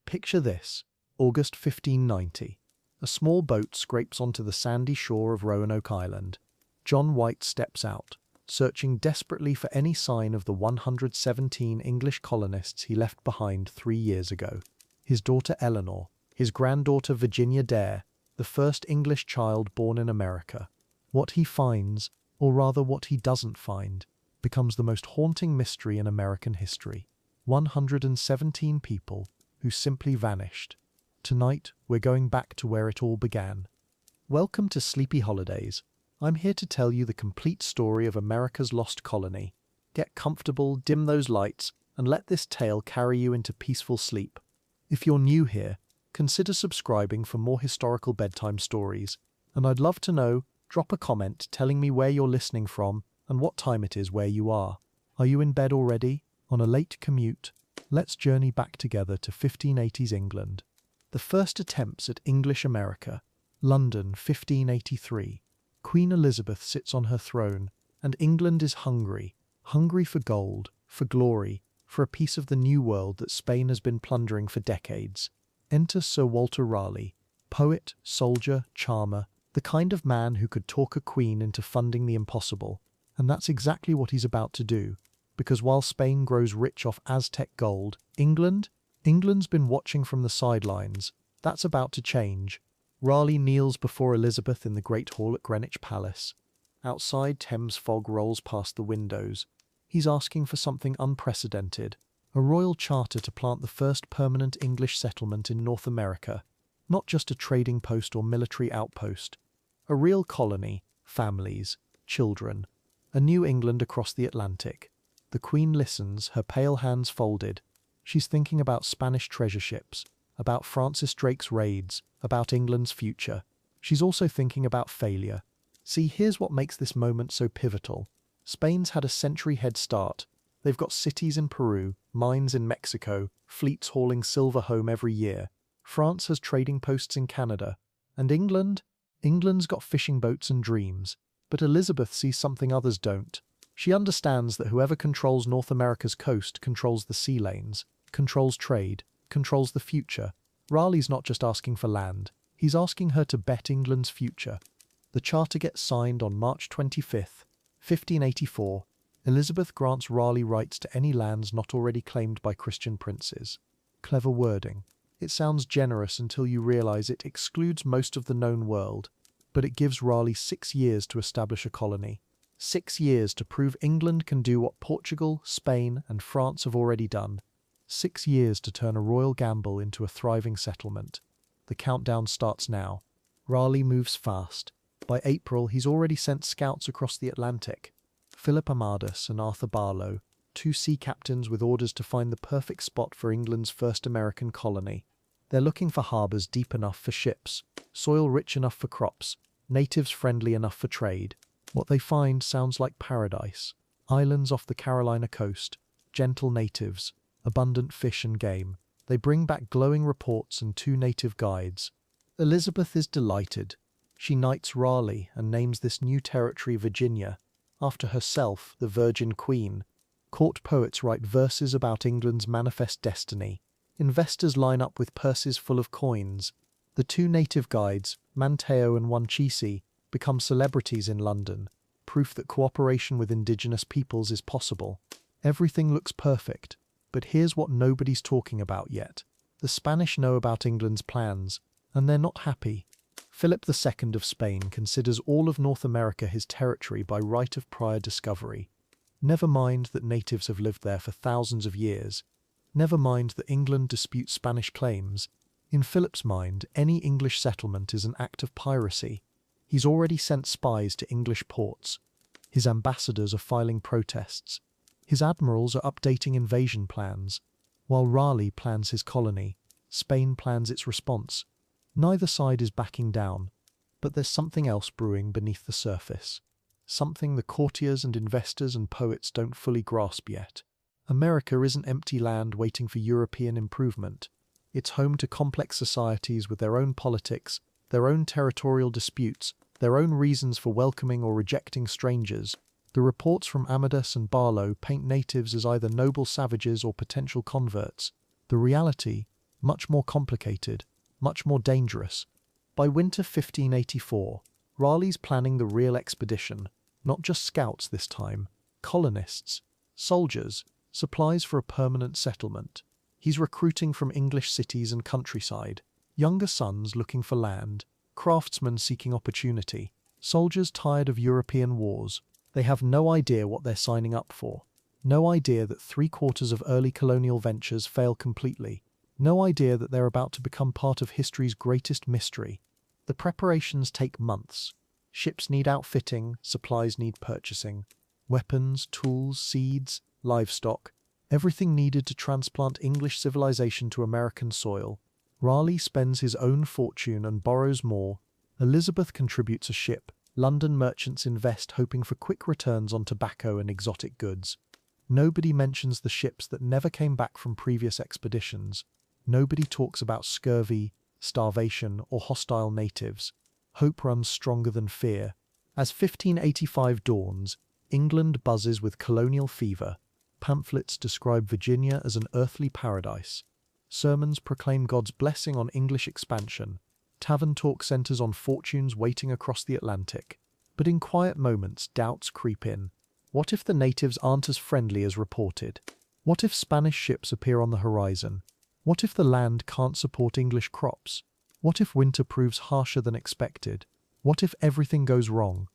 Picture this: August 1590. A small boat scrapes onto the sandy shore of Roanoke Island. John White steps out, searching desperately for any sign of the 117 English colonists he left behind 3 years ago. His daughter Eleanor, his granddaughter Virginia Dare, the first English child born in America. What he finds, or rather what he doesn't find, becomes the most haunting mystery in American history. 117 people who simply vanished. Tonight, we're going back to where it all began. Welcome to Sleepy Holidays. I'm here to tell you the complete story of America's lost colony. Get comfortable, dim those lights, and let this tale carry you into peaceful sleep. If you're new here, consider subscribing for more historical bedtime stories. And I'd love to know, drop a comment telling me where you're listening from and what time it is where you are. Are you in bed already? On a late commute? Let's journey back together to 1580s England. The first attempts at English America. London, 1583. Queen Elizabeth sits on her throne, and England is hungry for gold, for glory, for a piece of the new world that Spain has been plundering for decades. Enter Sir Walter Raleigh, poet, soldier, charmer, the kind of man who could talk a queen into funding the impossible. And that's exactly what he's about to do, because while Spain grows rich off Aztec gold, England's been watching from the sidelines. That's about to change. Raleigh kneels before Elizabeth in the Great Hall at Greenwich Palace. Outside, Thames fog rolls past the windows. He's asking for something unprecedented, a royal charter to plant the first permanent English settlement in North America, not just a trading post or military outpost. A real colony, families, children, a New England across the Atlantic. The Queen listens, her pale hands folded. She's thinking about Spanish treasure ships, about Francis Drake's raids, about England's future. She's also thinking about failure. See, here's what makes this moment so pivotal. Spain's had a century head start. They've got cities in Peru, mines in Mexico, fleets hauling silver home every year. France has trading posts in Canada. And England's got fishing boats and dreams. But Elizabeth sees something others don't. She understands that whoever controls North America's coast controls the sea lanes, controls trade, controls the future. Raleigh's not just asking for land, he's asking her to bet England's future. The charter gets signed on March 25th, 1584. Elizabeth grants Raleigh rights to any lands not already claimed by Christian princes. Clever wording. It sounds generous until you realize it excludes most of the known world, but it gives Raleigh 6 years to establish a colony. 6 years to prove England can do what Portugal, Spain, and France have already done. 6 years to turn a royal gamble into a thriving settlement. The countdown starts now. Raleigh moves fast. By April, he's already sent scouts across the Atlantic. Philip Amadus and Arthur Barlow, 2 sea captains with orders to find the perfect spot for England's first American colony. They're looking for harbours deep enough for ships, soil rich enough for crops, natives friendly enough for trade. What they find sounds like paradise. Islands off the Carolina coast, gentle natives, abundant fish and game. They bring back glowing reports and 2 native guides. Elizabeth is delighted. She knights Raleigh and names this new territory Virginia, after herself, the Virgin Queen. Court poets write verses about England's manifest destiny. Investors line up with purses full of coins. The 2 native guides, Manteo and Wanchese, become celebrities in London, proof that cooperation with indigenous peoples is possible. Everything looks perfect, but here's what nobody's talking about yet. The Spanish know about England's plans, and they're not happy. Philip II of Spain considers all of North America his territory by right of prior discovery. Never mind that natives have lived there for thousands of years. Never mind that England disputes Spanish claims. In Philip's mind, any English settlement is an act of piracy. He's already sent spies to English ports. His ambassadors are filing protests. His admirals are updating invasion plans. While Raleigh plans his colony, Spain plans its response. Neither side is backing down, but there's something else brewing beneath the surface. Something the courtiers and investors and poets don't fully grasp yet. America isn't empty land waiting for European improvement. It's home to complex societies with their own politics, their own territorial disputes, their own reasons for welcoming or rejecting strangers. The reports from Amadus and Barlow paint natives as either noble savages or potential converts. The reality, much more complicated, much more dangerous. By winter 1584, Raleigh's planning the real expedition, not just scouts this time, colonists, soldiers, supplies for a permanent settlement. He's recruiting from English cities and countryside, younger sons looking for land, craftsmen seeking opportunity, soldiers tired of European wars. They have no idea what they're signing up for. No idea that 3/4 of early colonial ventures fail completely. No idea that they're about to become part of history's greatest mystery. The preparations take months. Ships need outfitting, supplies need purchasing. Weapons, tools, seeds, livestock, everything needed to transplant English civilization to American soil. Raleigh spends his own fortune and borrows more. Elizabeth contributes a ship. London merchants invest, hoping for quick returns on tobacco and exotic goods. Nobody mentions the ships that never came back from previous expeditions. Nobody talks about scurvy, starvation, or hostile natives. Hope runs stronger than fear. As 1585 dawns, England buzzes with colonial fever. Pamphlets describe Virginia as an earthly paradise. Sermons proclaim God's blessing on English expansion. Tavern talk centers on fortunes waiting across the Atlantic. But in quiet moments, doubts creep in. What if the natives aren't as friendly as reported? What if Spanish ships appear on the horizon? What if the land can't support English crops? What if winter proves harsher than expected? What if everything goes wrong?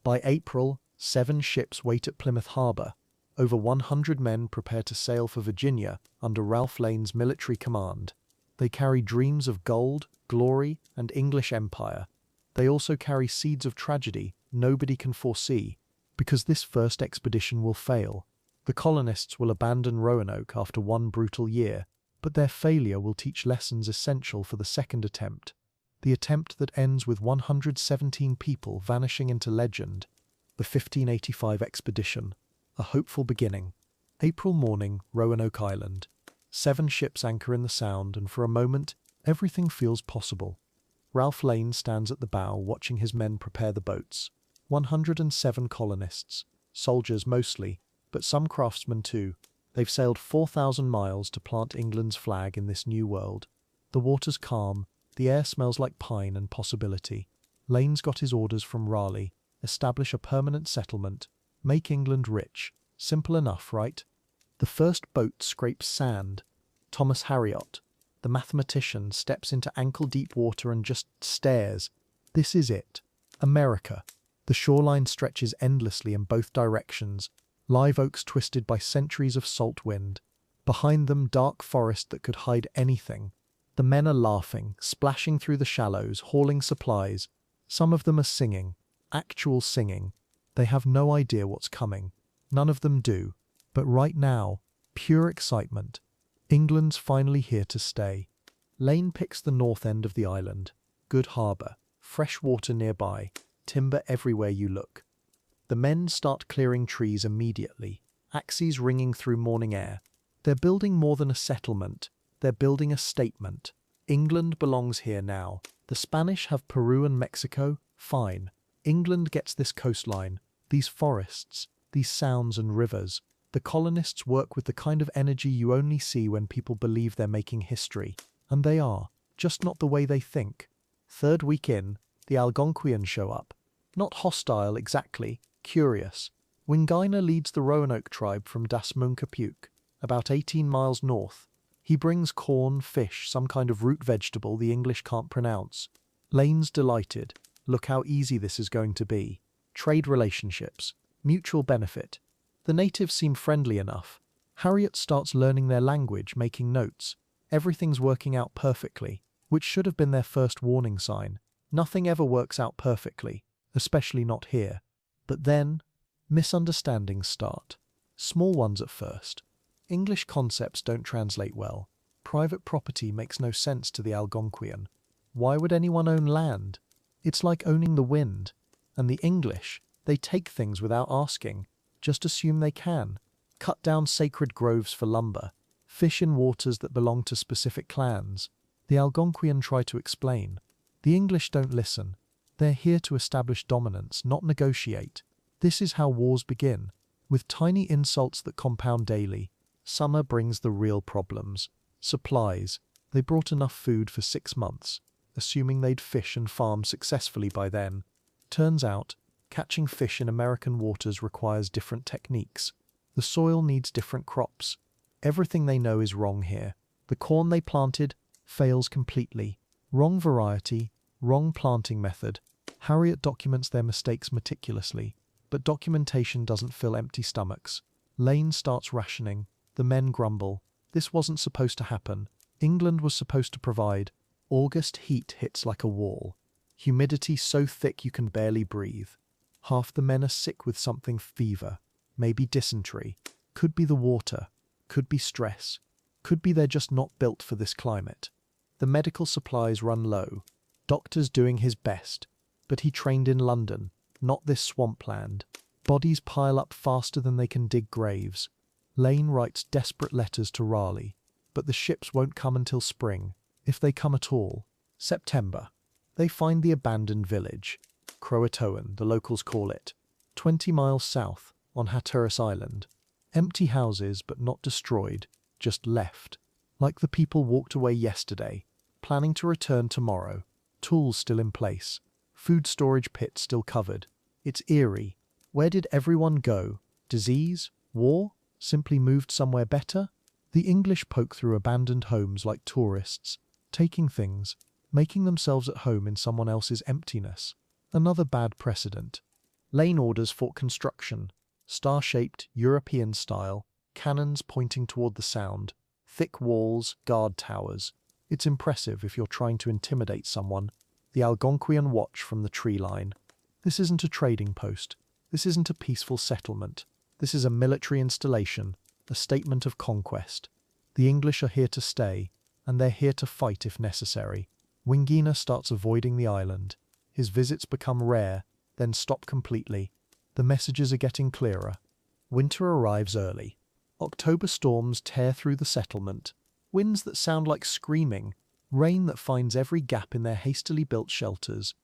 By April, 7 ships wait at Plymouth Harbor. Over 100 men prepare to sail for Virginia under Ralph Lane's military command. They carry dreams of gold, glory, and English empire. They also carry seeds of tragedy nobody can foresee, because this first expedition will fail. The colonists will abandon Roanoke after one brutal year, but their failure will teach lessons essential for the second attempt. The attempt that ends with 117 people vanishing into legend. The 1585 expedition. A hopeful beginning. April morning, Roanoke Island. 7 ships anchor in the Sound, and for a moment, everything feels possible. Ralph Lane stands at the bow, watching his men prepare the boats. 107 colonists, soldiers mostly, but some craftsmen too. They've sailed 4,000 miles to plant England's flag in this new world. The water's calm, the air smells like pine and possibility. Lane's got his orders from Raleigh. Establish a permanent settlement. Make England rich. Simple enough, right? The first boat scrapes sand. Thomas Harriot, the mathematician, steps into ankle-deep water and just stares. This is it. America. The shoreline stretches endlessly in both directions. Live oaks twisted by centuries of salt wind. Behind them, dark forest that could hide anything. The men are laughing, splashing through the shallows, hauling supplies. Some of them are singing. Actual singing. They have no idea what's coming. None of them do. But right now, pure excitement. England's finally here to stay. Lane picks the north end of the island. Good harbour. Fresh water nearby. Timber everywhere you look. The men start clearing trees immediately, axes ringing through morning air. They're building more than a settlement. They're building a statement. England belongs here now. The Spanish have Peru and Mexico. Fine. England gets this coastline, these forests, these sounds and rivers. The colonists work with the kind of energy you only see when people believe they're making history. And they are, just not the way they think. 3rd week in, the Algonquians show up. Not hostile exactly, curious. Wingina leads the Roanoke tribe from Dasmunkapuke, about 18 miles north. He brings corn, fish, some kind of root vegetable the English can't pronounce. Lane's delighted. Look how easy this is going to be. Trade relationships. Mutual benefit. The natives seem friendly enough. Harriet starts learning their language, making notes. Everything's working out perfectly, which should have been their first warning sign. Nothing ever works out perfectly, especially not here. But then, misunderstandings start. Small ones at first. English concepts don't translate well. Private property makes no sense to the Algonquian. Why would anyone own land? It's like owning the wind. And the English, they take things without asking. Just assume they can. Cut down sacred groves for lumber. Fish in waters that belong to specific clans. The Algonquian try to explain. The English don't listen. They're here to establish dominance, not negotiate. This is how wars begin, with tiny insults that compound daily. Summer brings the real problems. Supplies. They brought enough food for 6 months, assuming they'd fish and farm successfully by then. Turns out, catching fish in American waters requires different techniques. The soil needs different crops. Everything they know is wrong here. The corn they planted fails completely. Wrong variety, wrong planting method. Harriet documents their mistakes meticulously, but documentation doesn't fill empty stomachs. Lane starts rationing. The men grumble. This wasn't supposed to happen. England was supposed to provide. August heat hits like a wall. Humidity so thick you can barely breathe. Half the men are sick with something, fever, maybe dysentery. Could be the water, could be stress, could be they're just not built for this climate. The medical supplies run low. Doctor's doing his best, but he trained in London, not this swampland. Bodies pile up faster than they can dig graves. Lane writes desperate letters to Raleigh, but the ships won't come until spring, if they come at all. September. They find the abandoned village, Croatoan, the locals call it, 20 miles south, on Hatteras Island. Empty houses, but not destroyed, just left. Like the people walked away yesterday, planning to return tomorrow. Tools still in place. Food storage pit still covered. It's eerie. Where did everyone go? Disease? War? Simply moved somewhere better? The English poke through abandoned homes like tourists, taking things, making themselves at home in someone else's emptiness. Another bad precedent. Lane orders fort construction. Star-shaped, European style, cannons pointing toward the sound, thick walls, guard towers. It's impressive if you're trying to intimidate someone. The Algonquian watch from the tree line. This isn't a trading post. This isn't a peaceful settlement. This is a military installation, a statement of conquest. The English are here to stay, and they're here to fight if necessary. Wingina starts avoiding the island. His visits become rare, then stop completely. The messages are getting clearer. Winter arrives early. October storms tear through the settlement. Winds that sound like screaming. Rain that finds every gap in their hastily built shelters.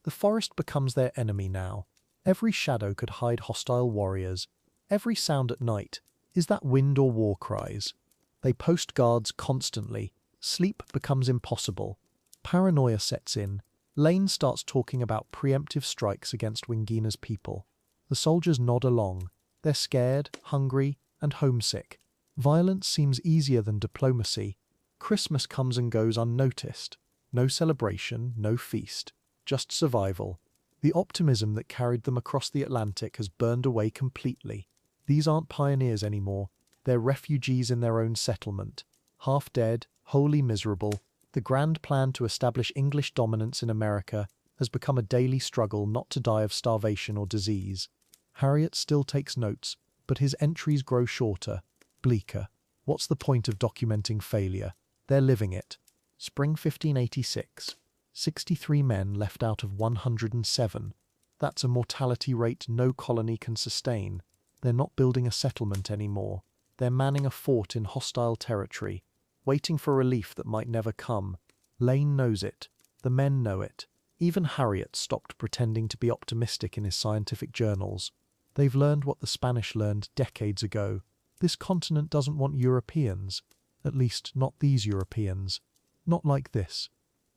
The forest becomes their enemy now. Every shadow could hide hostile warriors. Every sound at night. Is that wind or war cries? They post guards constantly. Sleep becomes impossible. Paranoia sets in. Lane starts talking about preemptive strikes against Wingina's people. The soldiers nod along. They're scared, hungry, and homesick. Violence seems easier than diplomacy. Christmas comes and goes unnoticed. No celebration, no feast. Just survival. The optimism that carried them across the Atlantic has burned away completely. These aren't pioneers anymore. They're refugees in their own settlement. Half dead, wholly miserable. The grand plan to establish English dominance in America has become a daily struggle not to die of starvation or disease. Harriet still takes notes, but his entries grow shorter, bleaker. What's the point of documenting failure? They're living it. Spring 1586. 63 men left out of 107. That's a mortality rate no colony can sustain. They're not building a settlement anymore. They're manning a fort in hostile territory, waiting for relief that might never come. Lane knows it. The men know it. Even Harriet stopped pretending to be optimistic in his scientific journals. They've learned what the Spanish learned decades ago. This continent doesn't want Europeans. At least, not these Europeans. Not like this.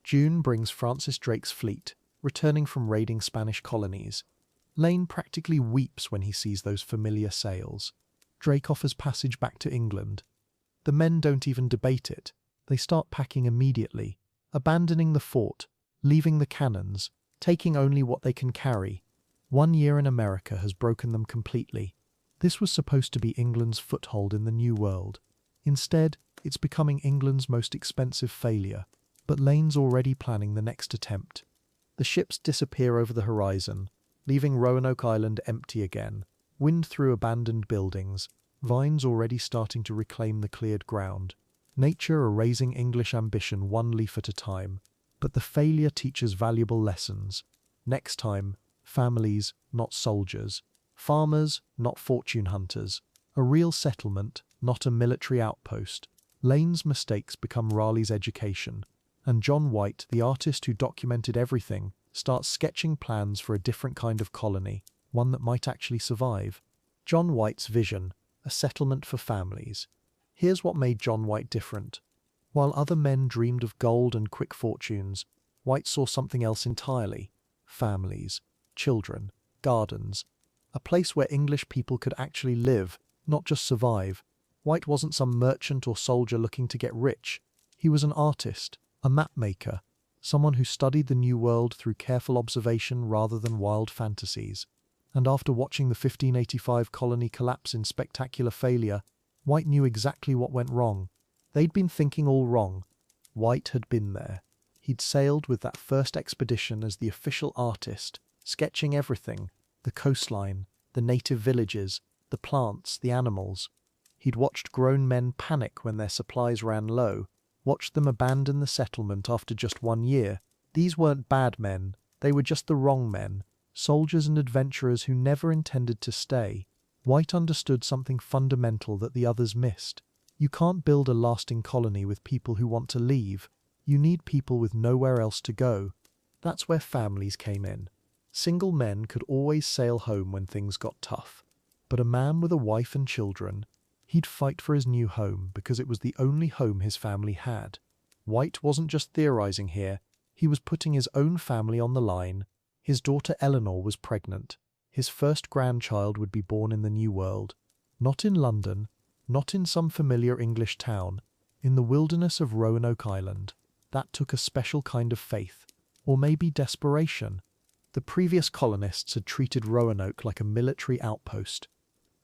June brings Francis Drake's fleet, returning from raiding Spanish colonies. Lane practically weeps when he sees those familiar sails. Drake offers passage back to England. The men don't even debate it. They start packing immediately, abandoning the fort, leaving the cannons, taking only what they can carry. 1 year in America has broken them completely. This was supposed to be England's foothold in the New World. Instead, it's becoming England's most expensive failure. But Lane's already planning the next attempt. The ships disappear over the horizon, leaving Roanoke Island empty again. Wind through abandoned buildings, vines already starting to reclaim the cleared ground. Nature erasing English ambition one leaf at a time. But the failure teaches valuable lessons. Next time, families, not soldiers. Farmers, not fortune hunters. A real settlement, not a military outpost. Lane's mistakes become Raleigh's education. And John White, the artist who documented everything, starts sketching plans for a different kind of colony, one that might actually survive. John White's vision, a settlement for families. Here's what made John White different. While other men dreamed of gold and quick fortunes, White saw something else entirely: families, children, gardens, a place where English people could actually live, not just survive. White wasn't some merchant or soldier looking to get rich. He was an artist, a map maker, someone who studied the New World through careful observation rather than wild fantasies. And after watching the 1585 colony collapse in spectacular failure, White knew exactly what went wrong. They'd been thinking all wrong. White had been there. He'd sailed with that first expedition as the official artist, sketching everything: the coastline, the native villages, the plants, the animals. He'd watched grown men panic when their supplies ran low, watched them abandon the settlement after just 1 year. These weren't bad men, they were just the wrong men, soldiers and adventurers who never intended to stay. White understood something fundamental that the others missed. You can't build a lasting colony with people who want to leave. You need people with nowhere else to go. That's where families came in. Single men could always sail home when things got tough. But a man with a wife and children, he'd fight for his new home because it was the only home his family had. White wasn't just theorizing here, he was putting his own family on the line. His daughter Eleanor was pregnant. His first grandchild would be born in the New World. Not in London, not in some familiar English town, in the wilderness of Roanoke Island. That took a special kind of faith, or maybe desperation. The previous colonists had treated Roanoke like a military outpost.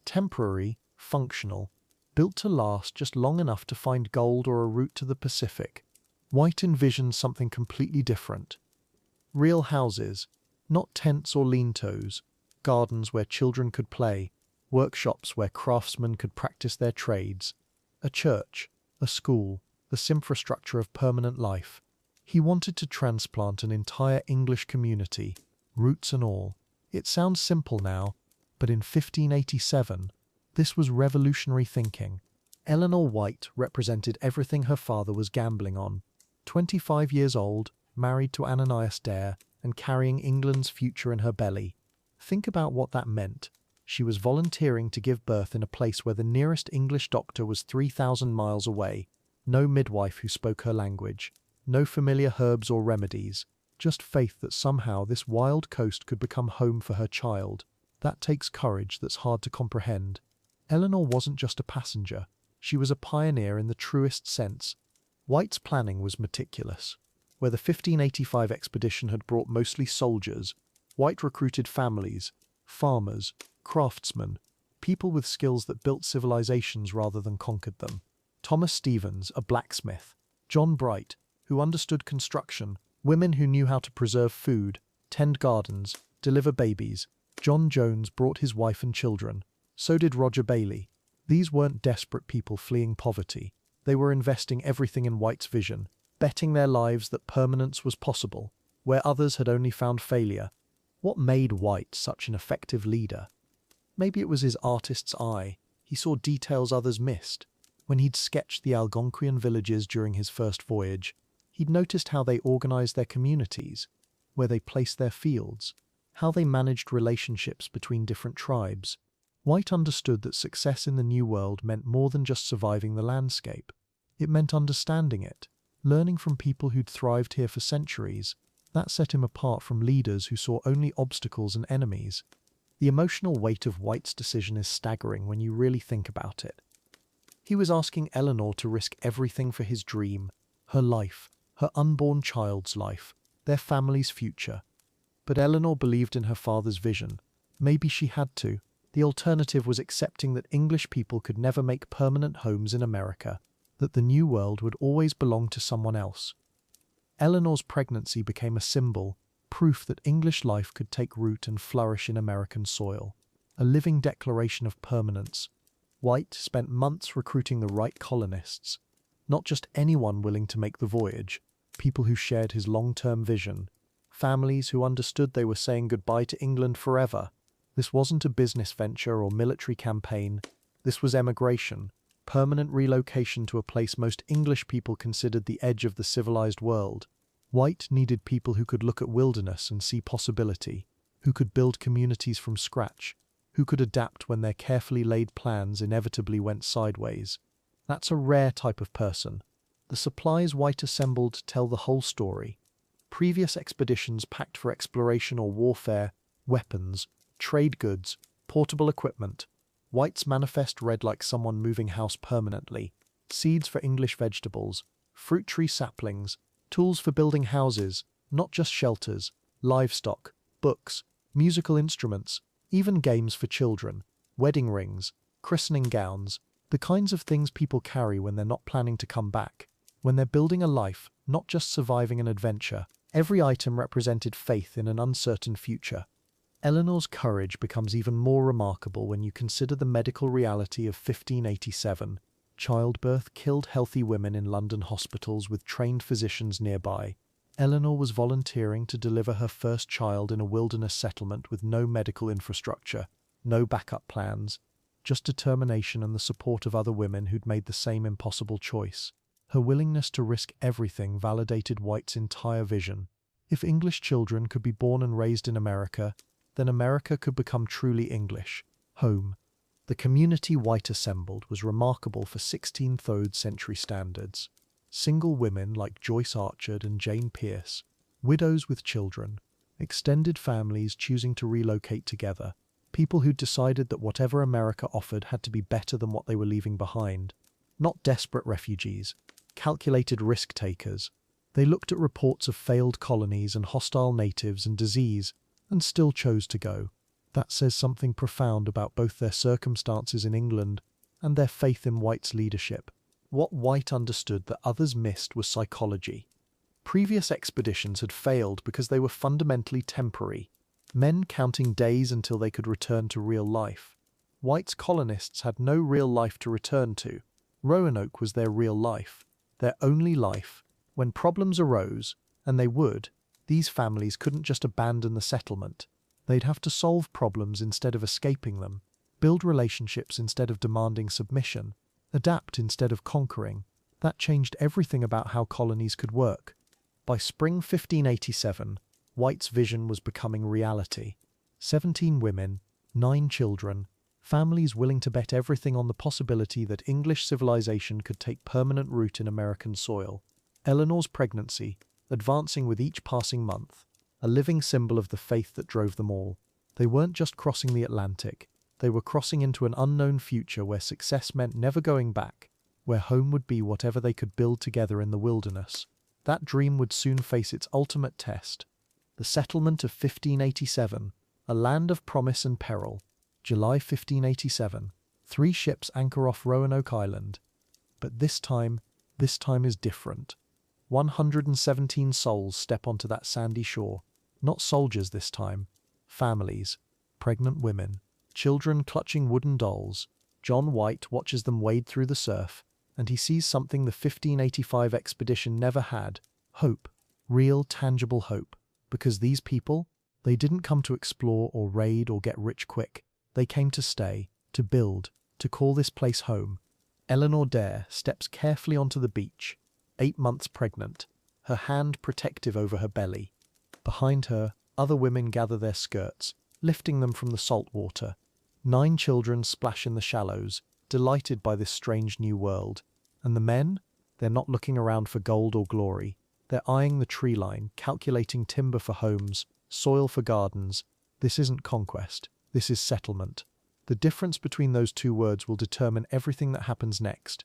Temporary, functional, built to last just long enough to find gold or a route to the Pacific. White envisioned something completely different. Real houses, not tents or lean-tos, gardens where children could play, workshops where craftsmen could practice their trades, a church, a school, the infrastructure of permanent life. He wanted to transplant an entire English community, roots and all. It sounds simple now, but in 1587, this was revolutionary thinking. Eleanor White represented everything her father was gambling on. 25 years old, married to Ananias Dare, and carrying England's future in her belly. Think about what that meant. She was volunteering to give birth in a place where the nearest English doctor was 3,000 miles away. No midwife who spoke her language. No familiar herbs or remedies. Just faith that somehow this wild coast could become home for her child. That takes courage that's hard to comprehend. Eleanor wasn't just a passenger. She was a pioneer in the truest sense. White's planning was meticulous. Where the 1585 expedition had brought mostly soldiers, White recruited families, farmers, craftsmen, people with skills that built civilizations rather than conquered them. Thomas Stevens, a blacksmith. John Bright, who understood construction. Women who knew how to preserve food, tend gardens, deliver babies. John Jones brought his wife and children. So did Roger Bailey. These weren't desperate people fleeing poverty. They were investing everything in White's vision, betting their lives that permanence was possible, where others had only found failure. What made White such an effective leader? Maybe it was his artist's eye. He saw details others missed. When he'd sketched the Algonquian villages during his first voyage, he'd noticed how they organized their communities, where they placed their fields, how they managed relationships between different tribes. White understood that success in the New World meant more than just surviving the landscape. It meant understanding it, learning from people who'd thrived here for centuries. That set him apart from leaders who saw only obstacles and enemies. The emotional weight of White's decision is staggering when you really think about it. He was asking Eleanor to risk everything for his dream, her life, her unborn child's life, their family's future. But Eleanor believed in her father's vision. Maybe she had to. The alternative was accepting that English people could never make permanent homes in America, that the New World would always belong to someone else. Eleanor's pregnancy became a symbol, proof that English life could take root and flourish in American soil, a living declaration of permanence. White spent months recruiting the right colonists, not just anyone willing to make the voyage, people who shared his long-term vision, families who understood they were saying goodbye to England forever. This wasn't a business venture or military campaign. This was emigration, permanent relocation to a place most English people considered the edge of the civilized world. White needed people who could look at wilderness and see possibility, who could build communities from scratch, who could adapt when their carefully laid plans inevitably went sideways. That's a rare type of person. The supplies White assembled tell the whole story. Previous expeditions packed for exploration or warfare, weapons, trade goods, portable equipment. White's manifest read like someone moving house permanently. Seeds for English vegetables, fruit tree saplings, tools for building houses, not just shelters, livestock, books, musical instruments, even games for children, wedding rings, christening gowns, the kinds of things people carry when they're not planning to come back, when they're building a life, not just surviving an adventure. Every item represented faith in an uncertain future. Eleanor's courage becomes even more remarkable when you consider the medical reality of 1587. Childbirth killed healthy women in London hospitals with trained physicians nearby. Eleanor was volunteering to deliver her first child in a wilderness settlement with no medical infrastructure, no backup plans, just determination and the support of other women who'd made the same impossible choice. Her willingness to risk everything validated White's entire vision. If English children could be born and raised in America, then America could become truly English, home. The community White assembled was remarkable for 16th century standards. Single women like Joyce Archer and Jane Pierce, widows with children, extended families choosing to relocate together, people who decided that whatever America offered had to be better than what they were leaving behind. Not desperate refugees, calculated risk-takers. They looked at reports of failed colonies and hostile natives and disease, and still chose to go. That says something profound about both their circumstances in England and their faith in White's leadership. What White understood that others missed was psychology. Previous expeditions had failed because they were fundamentally temporary, men counting days until they could return to real life. White's colonists had no real life to return to. Roanoke was their real life, their only life. When problems arose, and they would, these families couldn't just abandon the settlement. They'd have to solve problems instead of escaping them, build relationships instead of demanding submission, adapt instead of conquering. That changed everything about how colonies could work. By spring 1587, White's vision was becoming reality. 17 women, 9 children, families willing to bet everything on the possibility that English civilization could take permanent root in American soil. Eleanor's pregnancy, advancing with each passing month, a living symbol of the faith that drove them all. They weren't just crossing the Atlantic, they were crossing into an unknown future where success meant never going back, where home would be whatever they could build together in the wilderness. That dream would soon face its ultimate test. The settlement of 1587, a land of promise and peril. July 1587, 3 ships anchor off Roanoke Island. But this time is different. 117 souls step onto that sandy shore. Not soldiers this time. Families, pregnant women, children clutching wooden dolls. John White watches them wade through the surf, and he sees something the 1585 expedition never had: hope. Real, tangible hope. Because these people, they didn't come to explore or raid or get rich quick. They came to stay, to build, to call this place home. Eleanor Dare steps carefully onto the beach, 8 months pregnant, her hand protective over her belly. Behind her, other women gather their skirts, lifting them from the salt water. 9 children splash in the shallows, delighted by this strange new world. And the men? They're not looking around for gold or glory. They're eyeing the tree line, calculating timber for homes, soil for gardens. This isn't conquest. This is settlement. The difference between those two words will determine everything that happens next.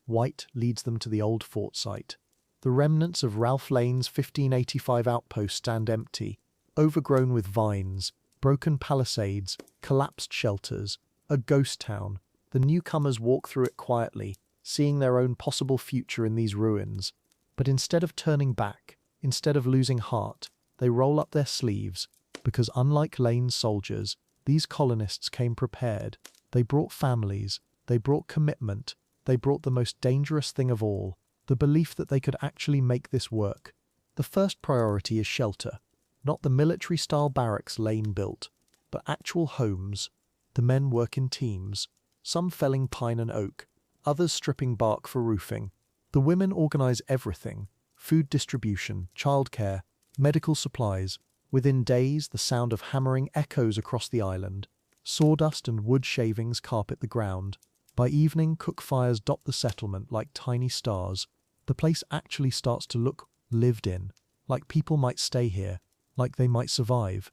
White leads them to the old fort site. The remnants of Ralph Lane's 1585 outpost stand empty, overgrown with vines, broken palisades, collapsed shelters, a ghost town. The newcomers walk through it quietly, seeing their own possible future in these ruins. But instead of turning back, instead of losing heart, they roll up their sleeves, because unlike Lane's soldiers, these colonists came prepared. They brought families, they brought commitment, they brought the most dangerous thing of all, the belief that they could actually make this work. The first priority is shelter, not the military-style barracks Lane built, but actual homes. The men work in teams, some felling pine and oak, others stripping bark for roofing. The women organize everything: food distribution, childcare, medical supplies. Within days, the sound of hammering echoes across the island. Sawdust and wood shavings carpet the ground. By evening, cook fires dot the settlement like tiny stars. The place actually starts to look lived in, like people might stay here, like they might survive.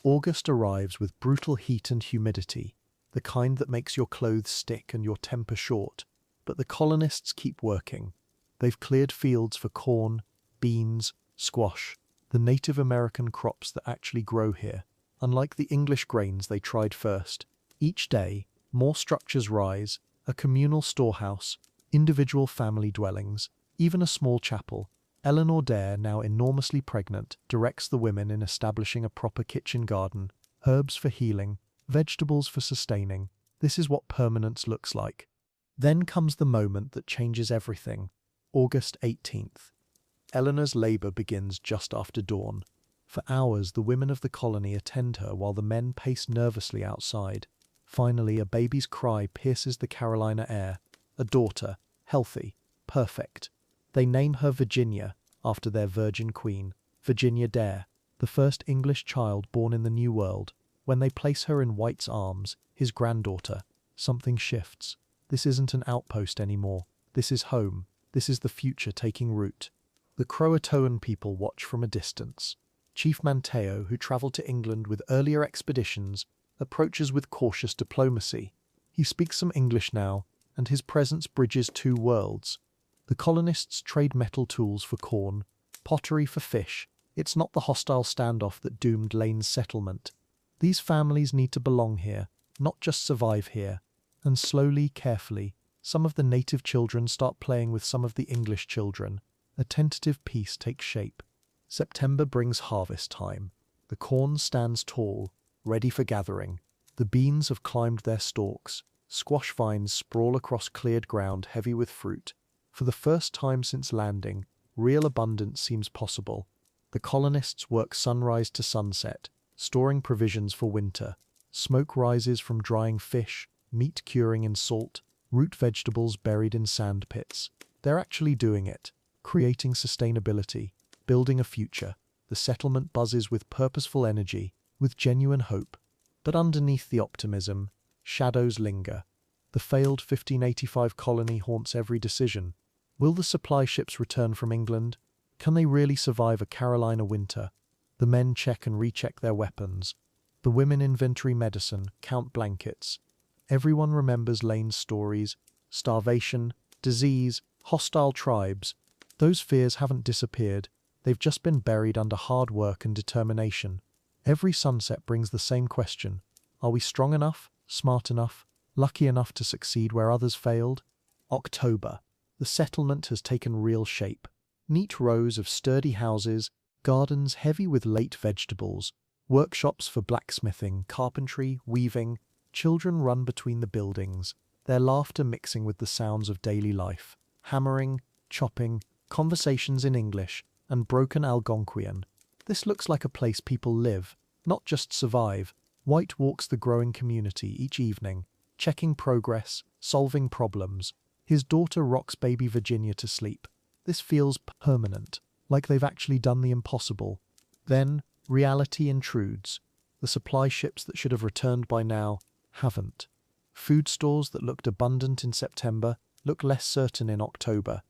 August arrives with brutal heat and humidity, the kind that makes your clothes stick and your temper short. But the colonists keep working. They've cleared fields for corn, beans, squash, the Native American crops that actually grow here. Unlike the English grains they tried first, each day, more structures rise, a communal storehouse, individual family dwellings, even a small chapel. Eleanor Dare, now enormously pregnant, directs the women in establishing a proper kitchen garden, herbs for healing, vegetables for sustaining. This is what permanence looks like. Then comes the moment that changes everything. August 18th. Eleanor's labour begins just after dawn. For hours, the women of the colony attend her while the men pace nervously outside. Finally, a baby's cry pierces the Carolina air. A daughter, healthy, perfect. They name her Virginia, after their virgin queen, Virginia Dare, the first English child born in the New World. When they place her in White's arms, his granddaughter, something shifts. This isn't an outpost anymore. This is home. This is the future taking root. The Croatoan people watch from a distance. Chief Manteo, who travelled to England with earlier expeditions, approaches with cautious diplomacy. He speaks some English now, and his presence bridges two worlds. The colonists trade metal tools for corn, pottery for fish. It's not the hostile standoff that doomed Lane's settlement. These families need to belong here, not just survive here. And slowly, carefully, some of the native children start playing with some of the English children. A tentative peace takes shape. September brings harvest time. The corn stands tall, ready for gathering. The beans have climbed their stalks. Squash vines sprawl across cleared ground heavy with fruit. For the first time since landing, real abundance seems possible. The colonists work sunrise to sunset, storing provisions for winter. Smoke rises from drying fish, meat curing in salt, root vegetables buried in sand pits. They're actually doing it, creating sustainability, building a future. The settlement buzzes with purposeful energy, with genuine hope. But underneath the optimism, shadows linger. The failed 1585 colony haunts every decision. Will the supply ships return from England? Can they really survive a Carolina winter? The men check and recheck their weapons. The women inventory medicine, count blankets. Everyone remembers Lane's stories: starvation, disease, hostile tribes. Those fears haven't disappeared. They've just been buried under hard work and determination. Every sunset brings the same question. Are we strong enough, smart enough, lucky enough to succeed where others failed? October. The settlement has taken real shape. Neat rows of sturdy houses, gardens heavy with late vegetables, workshops for blacksmithing, carpentry, weaving. Children run between the buildings, their laughter mixing with the sounds of daily life. Hammering, chopping, conversations in English, and broken Algonquian. This looks like a place people live, not just survive. White walks the growing community each evening, checking progress, solving problems. His daughter rocks baby Virginia to sleep. This feels permanent, like they've actually done the impossible. Then, reality intrudes. The supply ships that should have returned by now haven't. Food stores that looked abundant in September look less certain in October.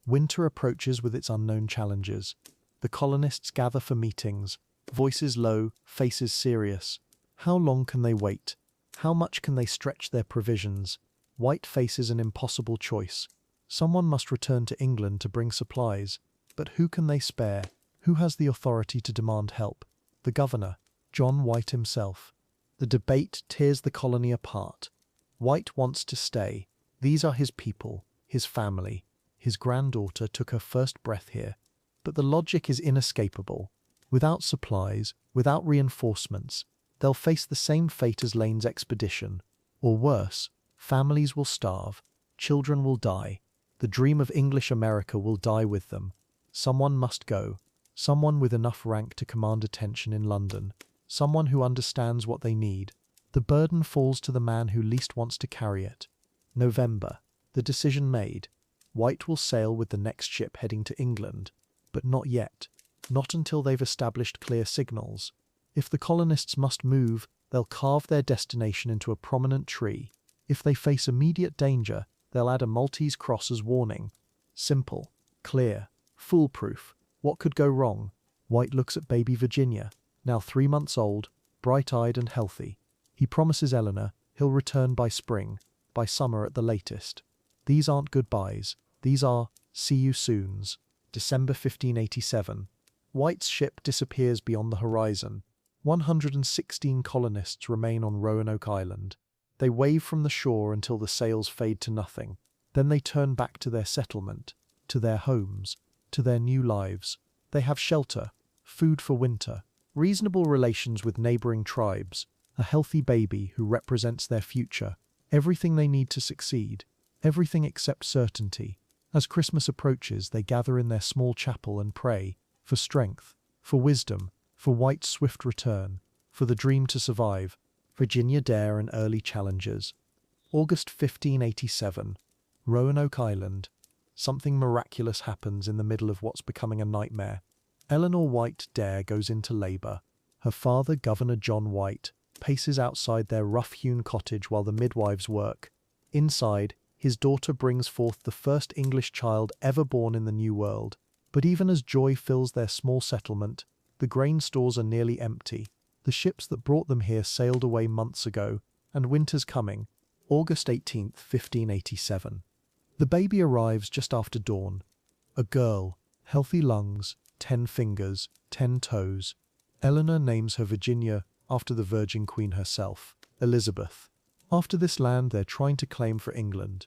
Winter approaches with its unknown challenges. The colonists gather for meetings, voices low, faces serious. How long can they wait? How much can they stretch their provisions? White faces an impossible choice. Someone must return to England to bring supplies. But who can they spare? Who has the authority to demand help? The governor, John White himself. The debate tears the colony apart. White wants to stay. These are his people, his family. His granddaughter took her first breath here. But the logic is inescapable. Without supplies, without reinforcements, they'll face the same fate as Lane's expedition. Or worse, families will starve, children will die. The dream of English America will die with them. Someone must go. Someone with enough rank to command attention in London. Someone who understands what they need. The burden falls to the man who least wants to carry it. November. The decision made. White will sail with the next ship heading to England. But not yet. Not until they've established clear signals. If the colonists must move, they'll carve their destination into a prominent tree. If they face immediate danger, they'll add a Maltese cross as warning. Simple. Clear. Foolproof. What could go wrong? White looks at baby Virginia, now 3 months old, bright-eyed and healthy. He promises Eleanor he'll return by spring, by summer at the latest. These aren't goodbyes. These are see you soons. December 1587. White's ship disappears beyond the horizon. 116 colonists remain on Roanoke Island. They wave from the shore until the sails fade to nothing. Then they turn back to their settlement, to their homes, to their new lives. They have shelter, food for winter, reasonable relations with neighboring tribes, a healthy baby who represents their future, everything they need to succeed, everything except certainty. As Christmas approaches, they gather in their small chapel and pray for strength, for wisdom, for White's swift return, for the dream to survive. Virginia Dare and early challengers. August 1587. Roanoke Island. Something miraculous happens in the middle of what's becoming a nightmare. Eleanor White Dare goes into labor. Her father, Governor John White, paces outside their rough-hewn cottage while the midwives work. Inside, his daughter brings forth the first English child ever born in the New World. But even as joy fills their small settlement, the grain stores are nearly empty. The ships that brought them here sailed away months ago, and winter's coming. August 18th, 1587. The baby arrives just after dawn. A girl, healthy lungs, 10 fingers, 10 toes. Eleanor names her Virginia after the Virgin Queen herself, Elizabeth. After this land they're trying to claim for England.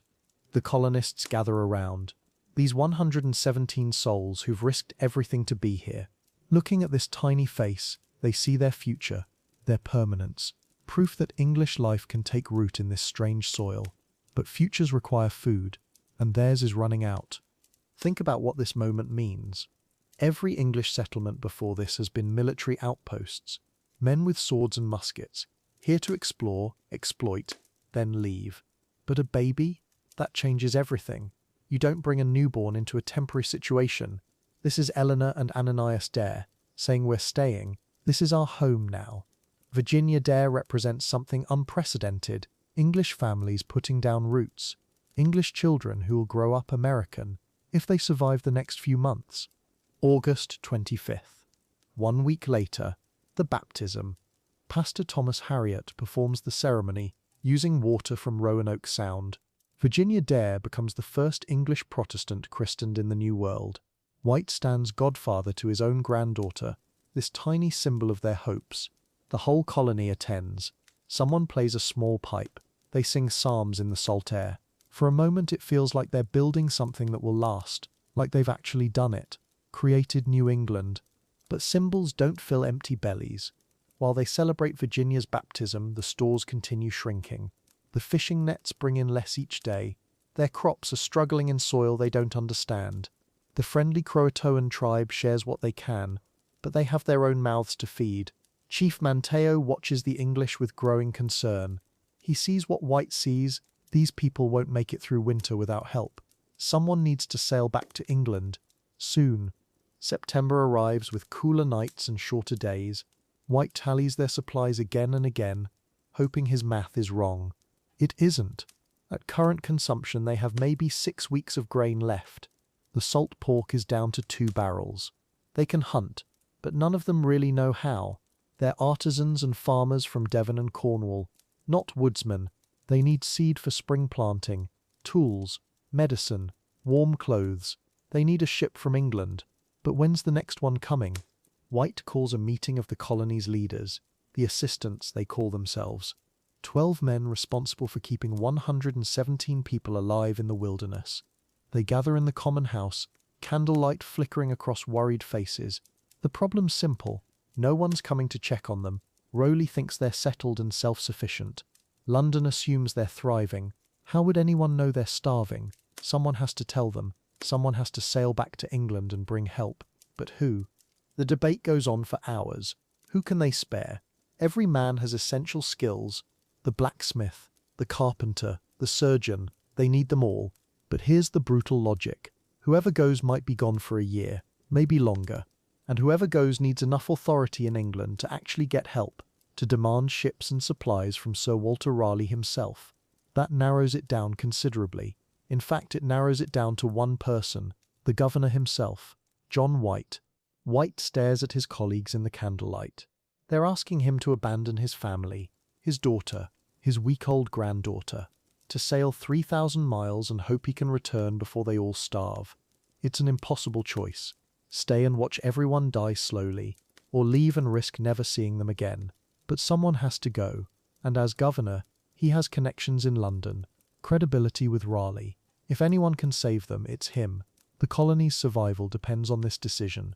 The colonists gather around. These 117 souls who've risked everything to be here. Looking at this tiny face, they see their future, their permanence, proof that English life can take root in this strange soil. But futures require food, and theirs is running out. Think about what this moment means. Every English settlement before this has been military outposts, men with swords and muskets, here to explore, exploit, then leave. But a baby? That changes everything. You don't bring a newborn into a temporary situation. This is Eleanor and Ananias Dare, saying we're staying. This is our home now. Virginia Dare represents something unprecedented. English families putting down roots. English children who will grow up American, if they survive the next few months. August 25th. 1 week later, the baptism. Pastor Thomas Harriot performs the ceremony, using water from Roanoke Sound. Virginia Dare becomes the first English Protestant christened in the New World. White stands godfather to his own granddaughter, this tiny symbol of their hopes. The whole colony attends. Someone plays a small pipe. They sing psalms in the salt air. For a moment it feels like they're building something that will last, like they've actually done it, created New England. But symbols don't fill empty bellies. While they celebrate Virginia's baptism, the stores continue shrinking. The fishing nets bring in less each day. Their crops are struggling in soil they don't understand. The friendly Croatoan tribe shares what they can, but they have their own mouths to feed. Chief Manteo watches the English with growing concern. He sees what White sees. These people won't make it through winter without help. Someone needs to sail back to England. Soon. September arrives with cooler nights and shorter days. White tallies their supplies again and again, hoping his math is wrong. It isn't. At current consumption they have maybe 6 weeks of grain left. The salt pork is down to 2 barrels. They can hunt, but none of them really know how. They're artisans and farmers from Devon and Cornwall, not woodsmen. They need seed for spring planting, tools, medicine, warm clothes. They need a ship from England. But when's the next one coming? White calls a meeting of the colony's leaders, the assistants they call themselves. 12 men responsible for keeping 117 people alive in the wilderness. They gather in the common house, candlelight flickering across worried faces. The problem's simple. No one's coming to check on them. Rowley thinks they're settled and self-sufficient. London assumes they're thriving. How would anyone know they're starving? Someone has to tell them. Someone has to sail back to England and bring help. But who? The debate goes on for hours. Who can they spare? Every man has essential skills. The blacksmith, the carpenter, the surgeon. They need them all. But here's the brutal logic. Whoever goes might be gone for a year, maybe longer. And whoever goes needs enough authority in England to actually get help, to demand ships and supplies from Sir Walter Raleigh himself. That narrows it down considerably. In fact, it narrows it down to one person, The governor himself, John White. White stares at his colleagues in the candlelight. They're asking him to abandon his family, his daughter, his week-old granddaughter, to sail 3,000 miles and hope he can return before they all starve. It's an impossible choice. Stay and watch everyone die slowly, or leave and risk never seeing them again. But someone has to go, and as governor, he has connections in London, credibility with Raleigh. If anyone can save them, it's him. The colony's survival depends on this decision.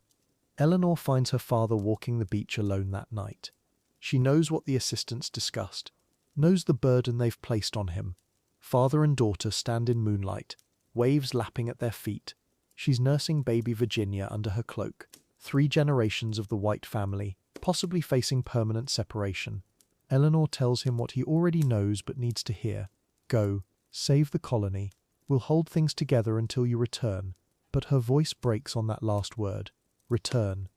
Eleanor finds her father walking the beach alone that night. She knows what the assistants discussed, knows the burden they've placed on him. Father and daughter stand in moonlight, waves lapping at their feet. She's nursing baby Virginia under her cloak. 3 generations of the White family, possibly facing permanent separation. Eleanor tells him what he already knows but needs to hear. Go, save the colony. We'll hold things together until you return. But her voice breaks on that last word. Return.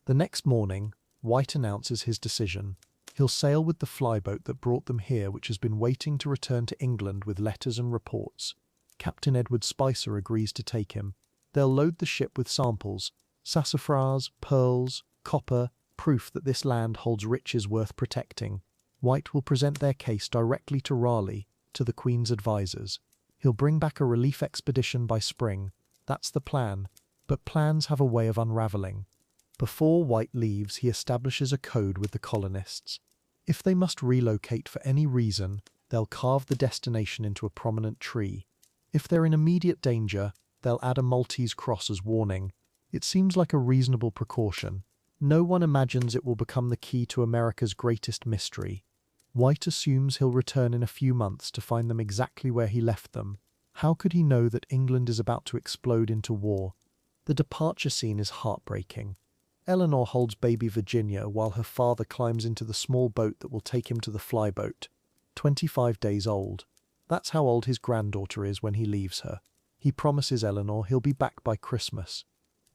The next morning, White announces his decision. He'll sail with the flyboat that brought them here, which has been waiting to return to England with letters and reports. Captain Edward Spicer agrees to take him. They'll load the ship with samples, sassafras, pearls, copper, proof that this land holds riches worth protecting. White will present their case directly to Raleigh, to the Queen's advisors. He'll bring back a relief expedition by spring. That's the plan. But plans have a way of unraveling. Before White leaves, he establishes a code with the colonists. If they must relocate for any reason, they'll carve the destination into a prominent tree. If they're in immediate danger, they'll add a Maltese cross as warning. It seems like a reasonable precaution. No one imagines it will become the key to America's greatest mystery. White assumes he'll return in a few months to find them exactly where he left them. How could he know that England is about to explode into war? The departure scene is heartbreaking. Eleanor holds baby Virginia while her father climbs into the small boat that will take him to the flyboat. 25 days old. That's how old his granddaughter is when he leaves her. He promises Eleanor he'll be back by Christmas.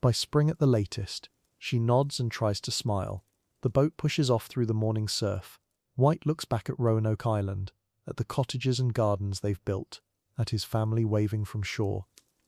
By spring at the latest. She nods and tries to smile. The boat pushes off through the morning surf. White looks back at Roanoke Island, at the cottages and gardens they've built, at his family waving from shore.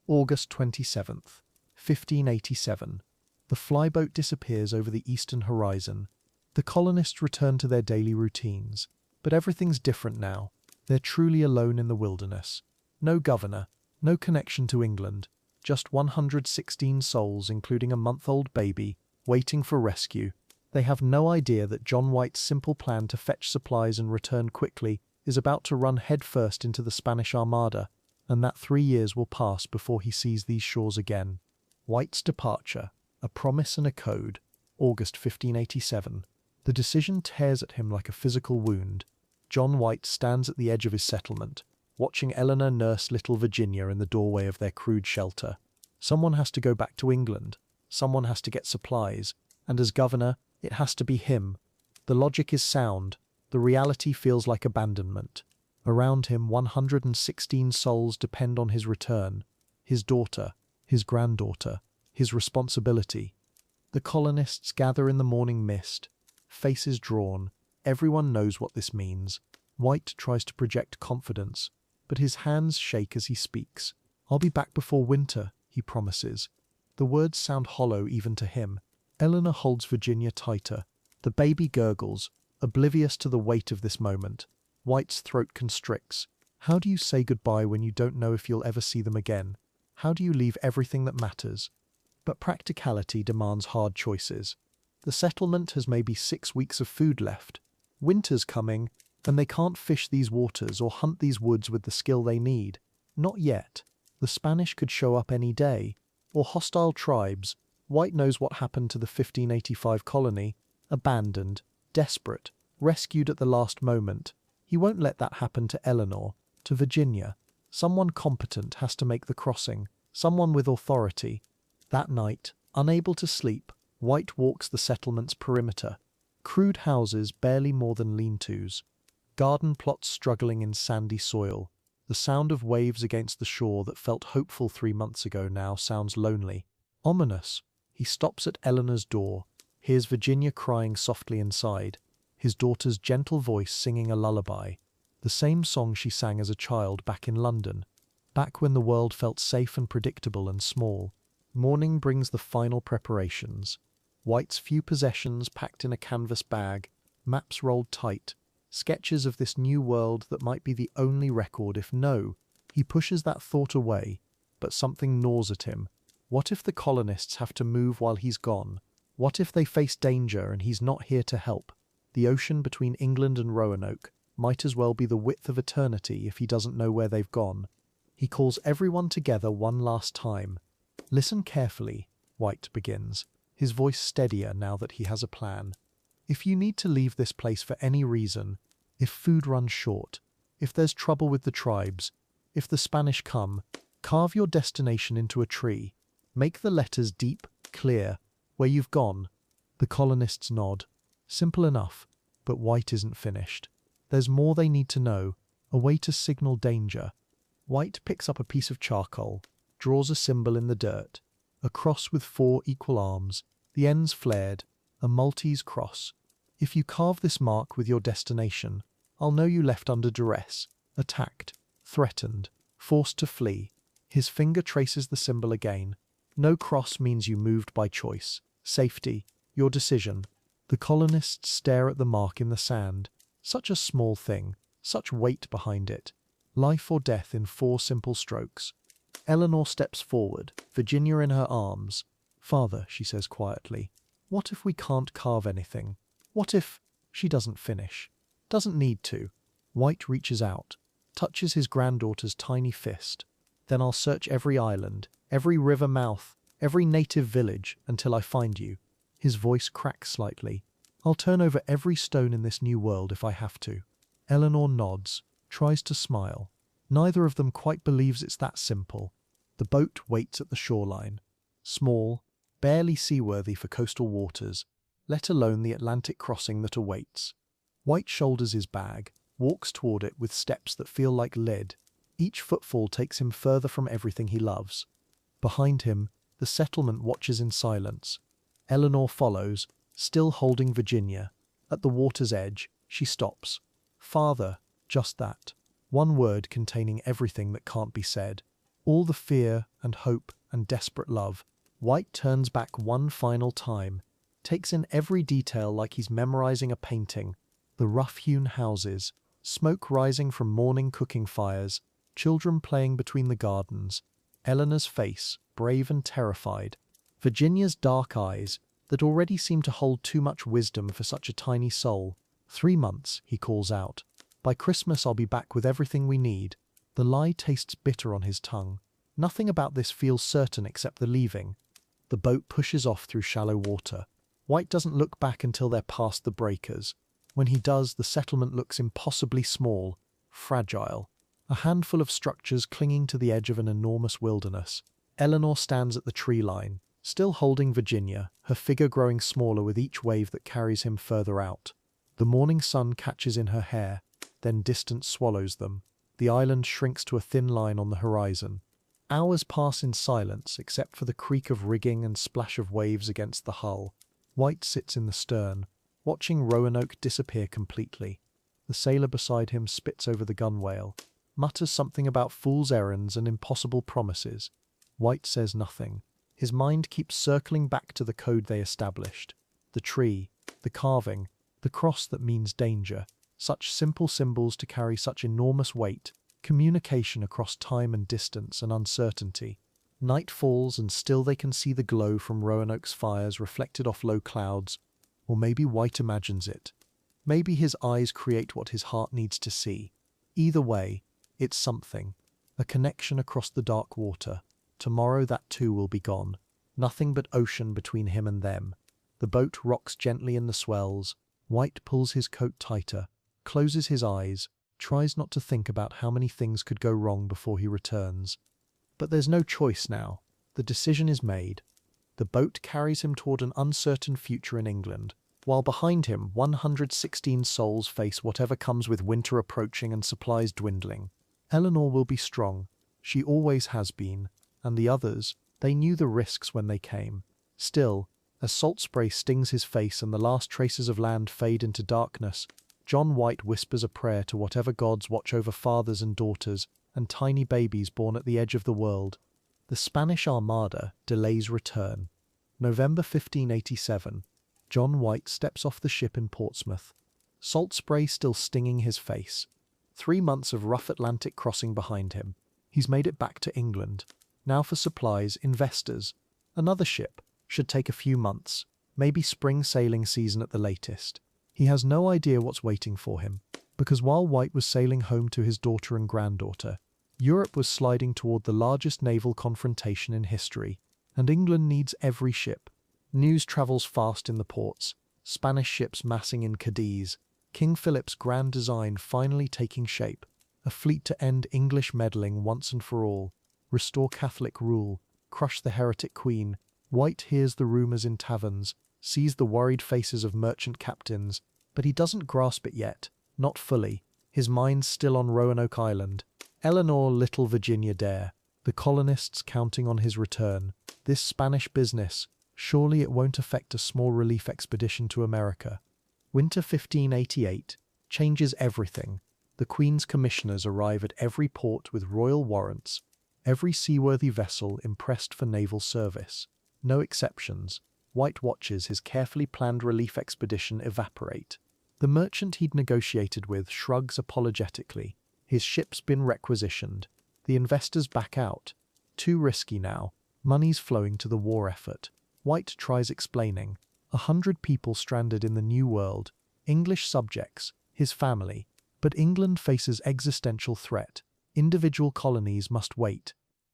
August 27th. 1587. The flyboat disappears over the eastern horizon. The colonists return to their daily routines. But everything's different now. They're truly alone in the wilderness. No governor, no connection to England. Just 116 souls, including a month-old baby, waiting for rescue. They have no idea that John White's simple plan to fetch supplies and return quickly is about to run headfirst into the Spanish Armada, and that 3 years will pass before he sees these shores again. White's departure, a promise and a code, August 1587. The decision tears at him like a physical wound. John White stands at the edge of his settlement, watching Eleanor nurse little Virginia in the doorway of their crude shelter. Someone has to go back to England. Someone has to get supplies. And as governor, it has to be him. The logic is sound. The reality feels like abandonment. Around him, 116 souls depend on his return. His daughter, his granddaughter, his responsibility. The colonists gather in the morning mist. Faces drawn. Everyone knows what this means. White tries to project confidence, but his hands shake as he speaks. "I'll be back before winter," he promises. The words sound hollow even to him. Eleanor holds Virginia tighter. The baby gurgles, oblivious to the weight of this moment. White's throat constricts. How do you say goodbye when you don't know if you'll ever see them again? How do you leave everything that matters? But practicality demands hard choices. The settlement has maybe 6 weeks of food left. Winter's coming, and they can't fish these waters or hunt these woods with the skill they need. Not yet. The Spanish could show up any day. Or hostile tribes. White knows what happened to the 1585 colony. Abandoned, desperate, rescued at the last moment. He won't let that happen to Eleanor, to Virginia. Someone competent has to make the crossing. Someone with authority. That night, unable to sleep, White walks the settlement's perimeter. Crude houses barely more than lean-tos. Garden plots struggling in sandy soil. The sound of waves against the shore that felt hopeful 3 months ago now sounds lonely. Ominous. He stops at Eleanor's door, hears Virginia crying softly inside, his daughter's gentle voice singing a lullaby, the same song she sang as a child back in London, back when the world felt safe and predictable and small. Morning brings the final preparations. White's few possessions packed in a canvas bag, maps rolled tight, sketches of this new world that might be the only record if no. He pushes that thought away, but something gnaws at him. What if the colonists have to move while he's gone? What if they face danger and he's not here to help? The ocean between England and Roanoke might as well be the width of eternity if he doesn't know where they've gone. He calls everyone together one last time. "Listen carefully," White begins, his voice steadier now that he has a plan. "If you need to leave this place for any reason, if food runs short, if there's trouble with the tribes, if the Spanish come, carve your destination into a tree. Make the letters deep, clear, where you've gone." The colonists nod. Simple enough, but White isn't finished. There's more they need to know, a way to signal danger. White picks up a piece of charcoal, draws a symbol in the dirt, a cross with 4 equal arms, the ends flared, a Maltese cross. "If you carve this mark with your destination, I'll know you left under duress, attacked, threatened, forced to flee." His finger traces the symbol again. No cross means you moved by choice. Safety, your decision. The colonists stare at the mark in the sand. Such a small thing, such weight behind it. Life or death in 4 simple strokes. Eleanor steps forward, Virginia in her arms. "Father," she says quietly, "what if we can't carve anything? What if—" She doesn't finish. Doesn't need to. White reaches out, touches his granddaughter's tiny fist. "Then I'll search every island, every river mouth, every native village until I find you." His voice cracks slightly. "I'll turn over every stone in this new world if I have to." Eleanor nods, tries to smile. Neither of them quite believes it's that simple. The boat waits at the shoreline. Small, barely seaworthy for coastal waters, let alone the Atlantic crossing that awaits. White shoulders his bag, walks toward it with steps that feel like lead. Each footfall takes him further from everything he loves. Behind him, the settlement watches in silence. Eleanor follows, still holding Virginia. At the water's edge, she stops. "Father," just that. One word containing everything that can't be said. All the fear and hope and desperate love. White turns back one final time, takes in every detail like he's memorizing a painting. The rough-hewn houses, smoke rising from morning cooking fires, children playing between the gardens. Eleanor's face, brave and terrified. Virginia's dark eyes, that already seem to hold too much wisdom for such a tiny soul. 3 months, he calls out. "By Christmas I'll be back with everything we need." The lie tastes bitter on his tongue. Nothing about this feels certain except the leaving. The boat pushes off through shallow water. White doesn't look back until they're past the breakers. When he does, the settlement looks impossibly small, fragile. A handful of structures clinging to the edge of an enormous wilderness. Eleanor stands at the tree line, still holding Virginia, her figure growing smaller with each wave that carries him further out. The morning sun catches in her hair, then distance swallows them. The island shrinks to a thin line on the horizon. Hours pass in silence except for the creak of rigging and splash of waves against the hull. White sits in the stern, watching Roanoke disappear completely. The sailor beside him spits over the gunwale, mutters something about fool's errands and impossible promises. White says nothing. His mind keeps circling back to the code they established. The tree, the carving, the cross that means danger. Such simple symbols to carry such enormous weight. Communication across time and distance and uncertainty. Night falls and still they can see the glow from Roanoke's fires reflected off low clouds. Or maybe White imagines it. Maybe his eyes create what his heart needs to see. Either way, it's something. A connection across the dark water. Tomorrow that too will be gone. Nothing but ocean between him and them. The boat rocks gently in the swells. White pulls his coat tighter, closes his eyes, tries not to think about how many things could go wrong before he returns. But there's no choice now. The decision is made. The boat carries him toward an uncertain future in England, while behind him 116 souls face whatever comes with winter approaching and supplies dwindling. Eleanor will be strong. She always has been. And the others, they knew the risks when they came. Still, as salt spray stings his face and the last traces of land fade into darkness, John White whispers a prayer to whatever gods watch over fathers and daughters and tiny babies born at the edge of the world. The Spanish Armada delays return. November 1587. John White steps off the ship in Portsmouth. Salt spray still stinging his face. 3 months of rough Atlantic crossing behind him. He's made it back to England. Now for supplies, investors. Another ship. Should take a few months. Maybe spring sailing season at the latest. He has no idea what's waiting for him. Because while White was sailing home to his daughter and granddaughter, Europe was sliding toward the largest naval confrontation in history. And England needs every ship. News travels fast in the ports. Spanish ships massing in Cadiz. King Philip's grand design finally taking shape. A fleet to end English meddling once and for all. Restore Catholic rule. Crush the heretic queen. White hears the rumours in taverns. Sees the worried faces of merchant captains. But he doesn't grasp it yet. Not fully. His mind's still on Roanoke Island. Eleanor, little Virginia Dare. The colonists counting on his return. This Spanish business. Surely it won't affect a small relief expedition to America. Winter 1588 changes everything. The Queen's commissioners arrive at every port with royal warrants. Every seaworthy vessel impressed for naval service. No exceptions. White watches his carefully planned relief expedition evaporate. The merchant he'd negotiated with shrugs apologetically. His ship's been requisitioned. The investors back out. Too risky now. Money's flowing to the war effort. White tries explaining. 100 people stranded in the New World. English subjects. His family. But England faces existential threat. Individual colonies must wait.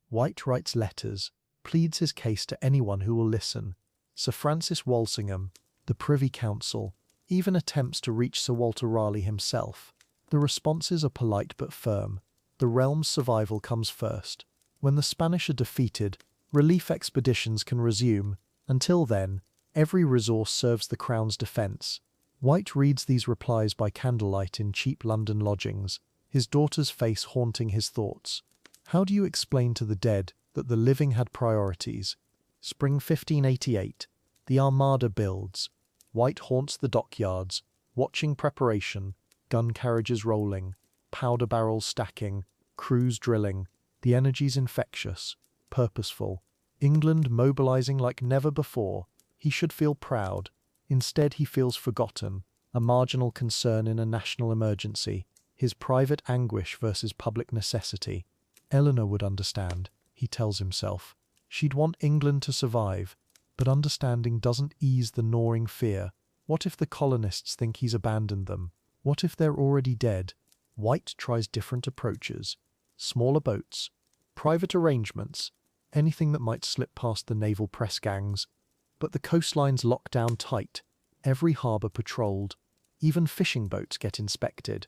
White writes letters. Pleads his case to anyone who will listen. Sir Francis Walsingham. The Privy Council. Even attempts to reach Sir Walter Raleigh himself. The responses are polite but firm. The realm's survival comes first. When the Spanish are defeated, relief expeditions can resume. Until then, every resource serves the Crown's defence. White reads these replies by candlelight in cheap London lodgings, his daughter's face haunting his thoughts. How do you explain to the dead that the living had priorities? Spring 1588. The Armada builds. White haunts the dockyards, watching preparation, gun carriages rolling, powder barrels stacking, crews drilling. The energy's infectious, purposeful. England mobilizing like never before. He should feel proud. Instead he feels forgotten, a marginal concern in a national emergency, his private anguish versus public necessity. Eleanor would understand, he tells himself. She'd want England to survive, but understanding doesn't ease the gnawing fear. What if the colonists think he's abandoned them? What if they're already dead? White tries different approaches. Smaller boats, private arrangements, anything that might slip past the naval press gangs. But the coastline's locked down tight, every harbour patrolled. Even fishing boats get inspected.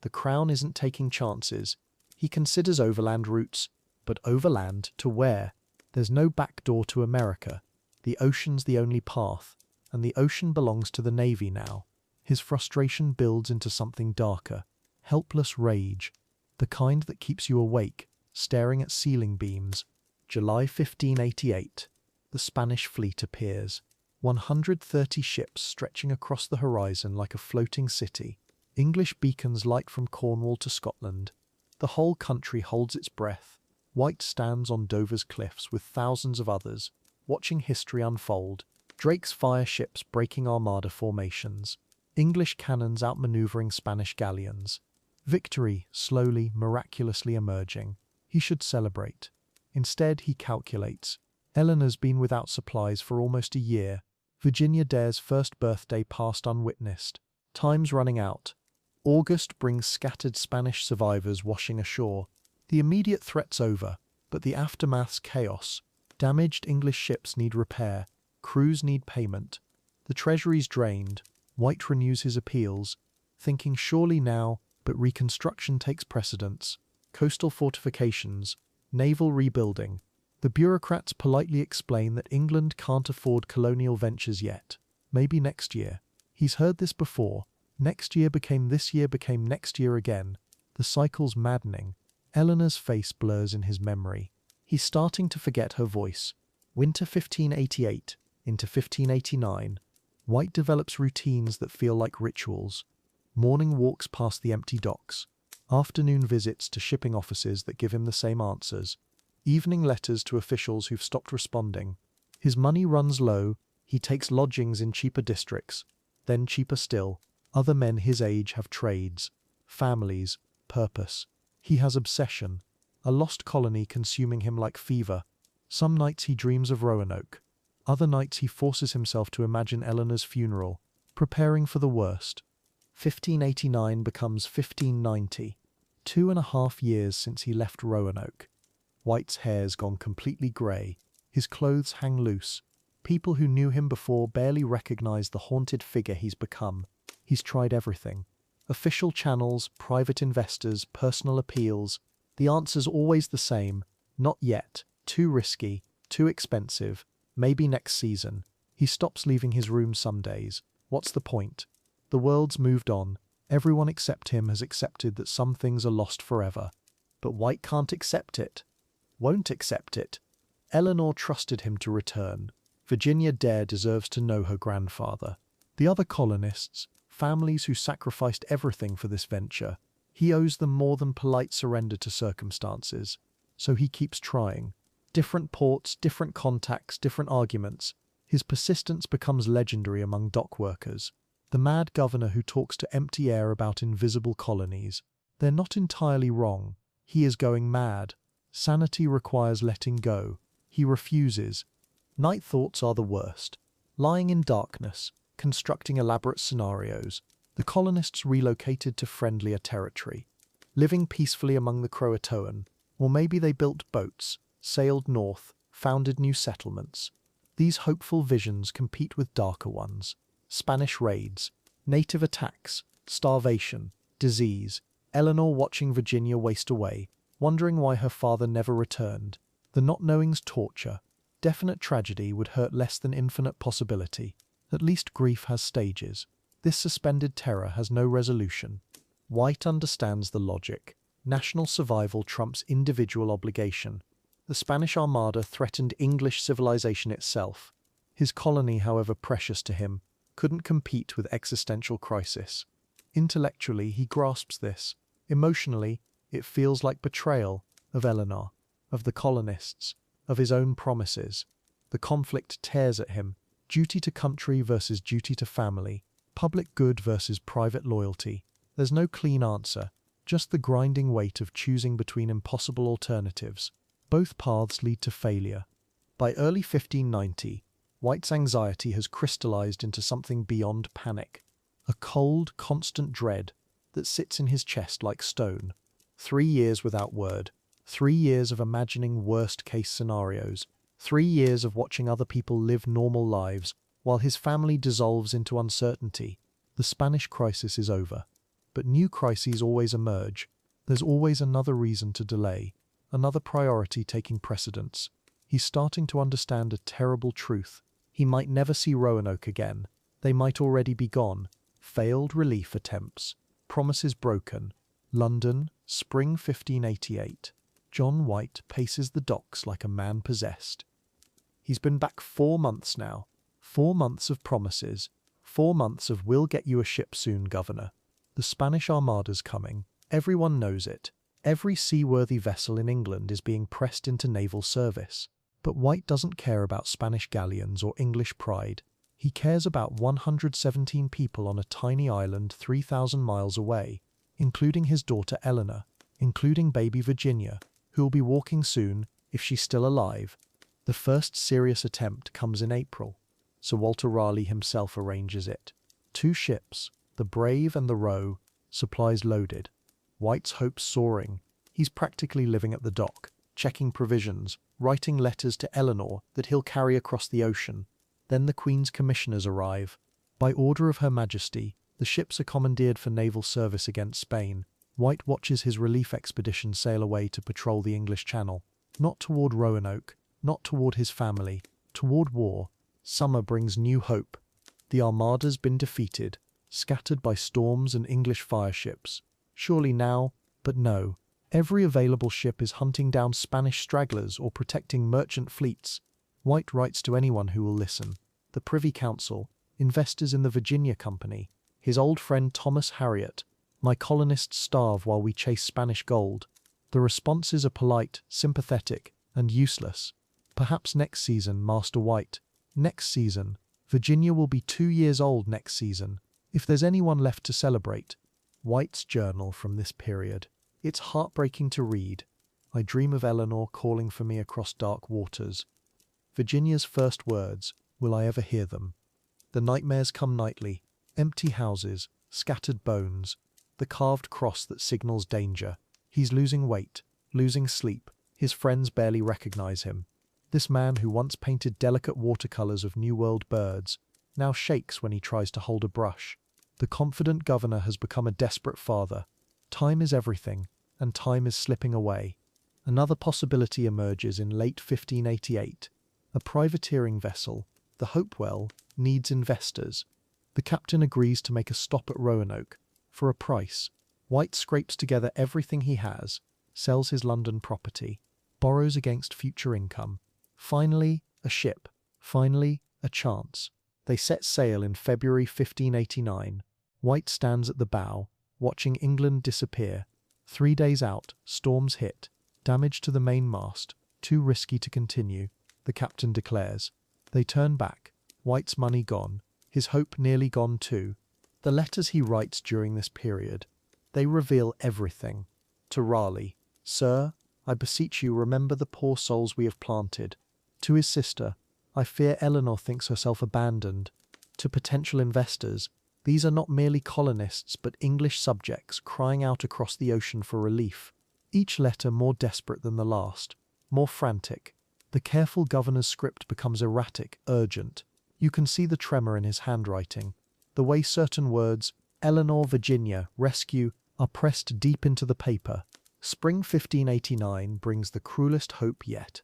The Crown isn't taking chances. He considers overland routes, but overland to where? There's no back door to America. The ocean's the only path, and the ocean belongs to the Navy now. His frustration builds into something darker. Helpless rage. The kind that keeps you awake, staring at ceiling beams. July 1588. The Spanish fleet appears. 130 ships stretching across the horizon like a floating city. English beacons light from Cornwall to Scotland. The whole country holds its breath. White stands on Dover's cliffs with thousands of others, watching history unfold. Drake's fire ships breaking Armada formations. English cannons outmaneuvering Spanish galleons. Victory slowly, miraculously emerging. He should celebrate. Instead, he calculates. Eleanor's been without supplies for almost a year. Virginia Dare's first birthday passed unwitnessed. Time's running out. August brings scattered Spanish survivors washing ashore. The immediate threat's over, but the aftermath's chaos. Damaged English ships need repair. Crews need payment. The treasury's drained. White renews his appeals, thinking surely now, but reconstruction takes precedence. Coastal fortifications, naval rebuilding. The bureaucrats politely explain that England can't afford colonial ventures yet. Maybe next year. He's heard this before. Next year became this year became next year again. The cycle's maddening. Eleanor's face blurs in his memory. He's starting to forget her voice. Winter 1588 into 1589. White develops routines that feel like rituals. Morning walks past the empty docks. Afternoon visits to shipping offices that give him the same answers. evening letters to officials who've stopped responding. His money runs low, he takes lodgings in cheaper districts. Then cheaper still, other men his age have trades, families, purpose. He has obsession, a lost colony consuming him like fever. Some nights he dreams of Roanoke. Other nights he forces himself to imagine Eleanor's funeral, preparing for the worst. 1589 becomes 1590, 2.5 years since he left Roanoke. White's hair's gone completely grey, his clothes hang loose. People who knew him before barely recognize the haunted figure he's become. He's tried everything. Official channels, private investors, personal appeals. The answer's always the same. Not yet. Too risky. Too expensive. Maybe next season. He stops leaving his room some days. What's the point? The world's moved on. Everyone except him has accepted that some things are lost forever. But White can't accept it. Won't accept it. Eleanor trusted him to return. Virginia Dare deserves to know her grandfather. The other colonists, families who sacrificed everything for this venture, he owes them more than polite surrender to circumstances. So he keeps trying. Different ports, different contacts, different arguments. His persistence becomes legendary among dock workers. The mad governor who talks to empty air about invisible colonies. They're not entirely wrong. He is going mad. Sanity requires letting go. He refuses. Night thoughts are the worst. Lying in darkness, constructing elaborate scenarios, the colonists relocated to friendlier territory, living peacefully among the Croatoan, or maybe they built boats, sailed north, founded new settlements. These hopeful visions compete with darker ones. Spanish raids, native attacks, starvation, disease, Eleanor watching Virginia waste away, wondering why her father never returned. The not knowing's torture. Definite tragedy would hurt less than infinite possibility. At least grief has stages. This suspended terror has no resolution. White understands the logic. National survival trumps individual obligation. The Spanish Armada threatened English civilization itself. His colony, however precious to him, couldn't compete with existential crisis. Intellectually, he grasps this. Emotionally, it feels like betrayal of Eleanor, of the colonists, of his own promises. The conflict tears at him. Duty to country versus duty to family. Public good versus private loyalty. There's no clean answer, just the grinding weight of choosing between impossible alternatives. Both paths lead to failure. By early 1590, White's anxiety has crystallized into something beyond panic. A cold, constant dread that sits in his chest like stone. 3 years without word. 3 years of imagining worst-case scenarios. 3 years of watching other people live normal lives, while his family dissolves into uncertainty. The Spanish crisis is over. But new crises always emerge. There's always another reason to delay, another priority taking precedence. He's starting to understand a terrible truth. He might never see Roanoke again. They might already be gone. Failed relief attempts. Promises broken. London, spring 1588. John White paces the docks like a man possessed. He's been back 4 months now. 4 months of promises. 4 months of "we'll get you a ship soon, Governor." The Spanish Armada's coming. Everyone knows it. Every seaworthy vessel in England is being pressed into naval service. But White doesn't care about Spanish galleons or English pride. He cares about 117 people on a tiny island 3,000 miles away, including his daughter Eleanor, including baby Virginia, who will be walking soon, if she's still alive. The first serious attempt comes in April. Sir Walter Raleigh himself arranges it. 2 ships, the Brave and the Roe, supplies loaded. White's hopes soaring. He's practically living at the dock, checking provisions, writing letters to Eleanor that he'll carry across the ocean. Then the Queen's commissioners arrive. By order of Her Majesty, the ships are commandeered for naval service against Spain. White watches his relief expedition sail away to patrol the English Channel. Not toward Roanoke, not toward his family, toward war. Summer brings new hope. The Armada's been defeated, scattered by storms and English fireships. Surely now, but no. Every available ship is hunting down Spanish stragglers or protecting merchant fleets. White writes to anyone who will listen. The Privy Council, investors in the Virginia Company, his old friend Thomas Harriot. "My colonists starve while we chase Spanish gold." The responses are polite, sympathetic, and useless. Perhaps next season, Master White. Next season. Virginia will be 2 years old next season. If there's anyone left to celebrate. White's journal from this period. It's heartbreaking to read. I dream of Eleanor calling for me across dark waters. Virginia's first words, will I ever hear them? The nightmares come nightly. Empty houses, scattered bones, the carved cross that signals danger. He's losing weight, losing sleep. His friends barely recognize him. This man who once painted delicate watercolors of New World birds now shakes when he tries to hold a brush. The confident governor has become a desperate father. Time is everything, and time is slipping away. Another possibility emerges in late 1588. A privateering vessel, the Hopewell, needs investors. The captain agrees to make a stop at Roanoke. For a price, White scrapes together everything he has, sells his London property, borrows against future income. Finally, a ship. Finally, a chance. They set sail in February 1589. White stands at the bow, watching England disappear. 3 days out, storms hit. Damage to the mainmast, too risky to continue, the captain declares. They turn back. White's money gone. His hope nearly gone too. The letters he writes during this period, they reveal everything. To Raleigh, Sir, I beseech you remember the poor souls we have planted. To his sister, I fear Eleanor thinks herself abandoned. To potential investors, these are not merely colonists but English subjects crying out across the ocean for relief. Each letter more desperate than the last, more frantic. The careful governor's script becomes erratic, urgent. You can see the tremor in his handwriting. The way certain words, Eleanor, Virginia, rescue, are pressed deep into the paper. Spring 1589 brings the cruelest hope yet.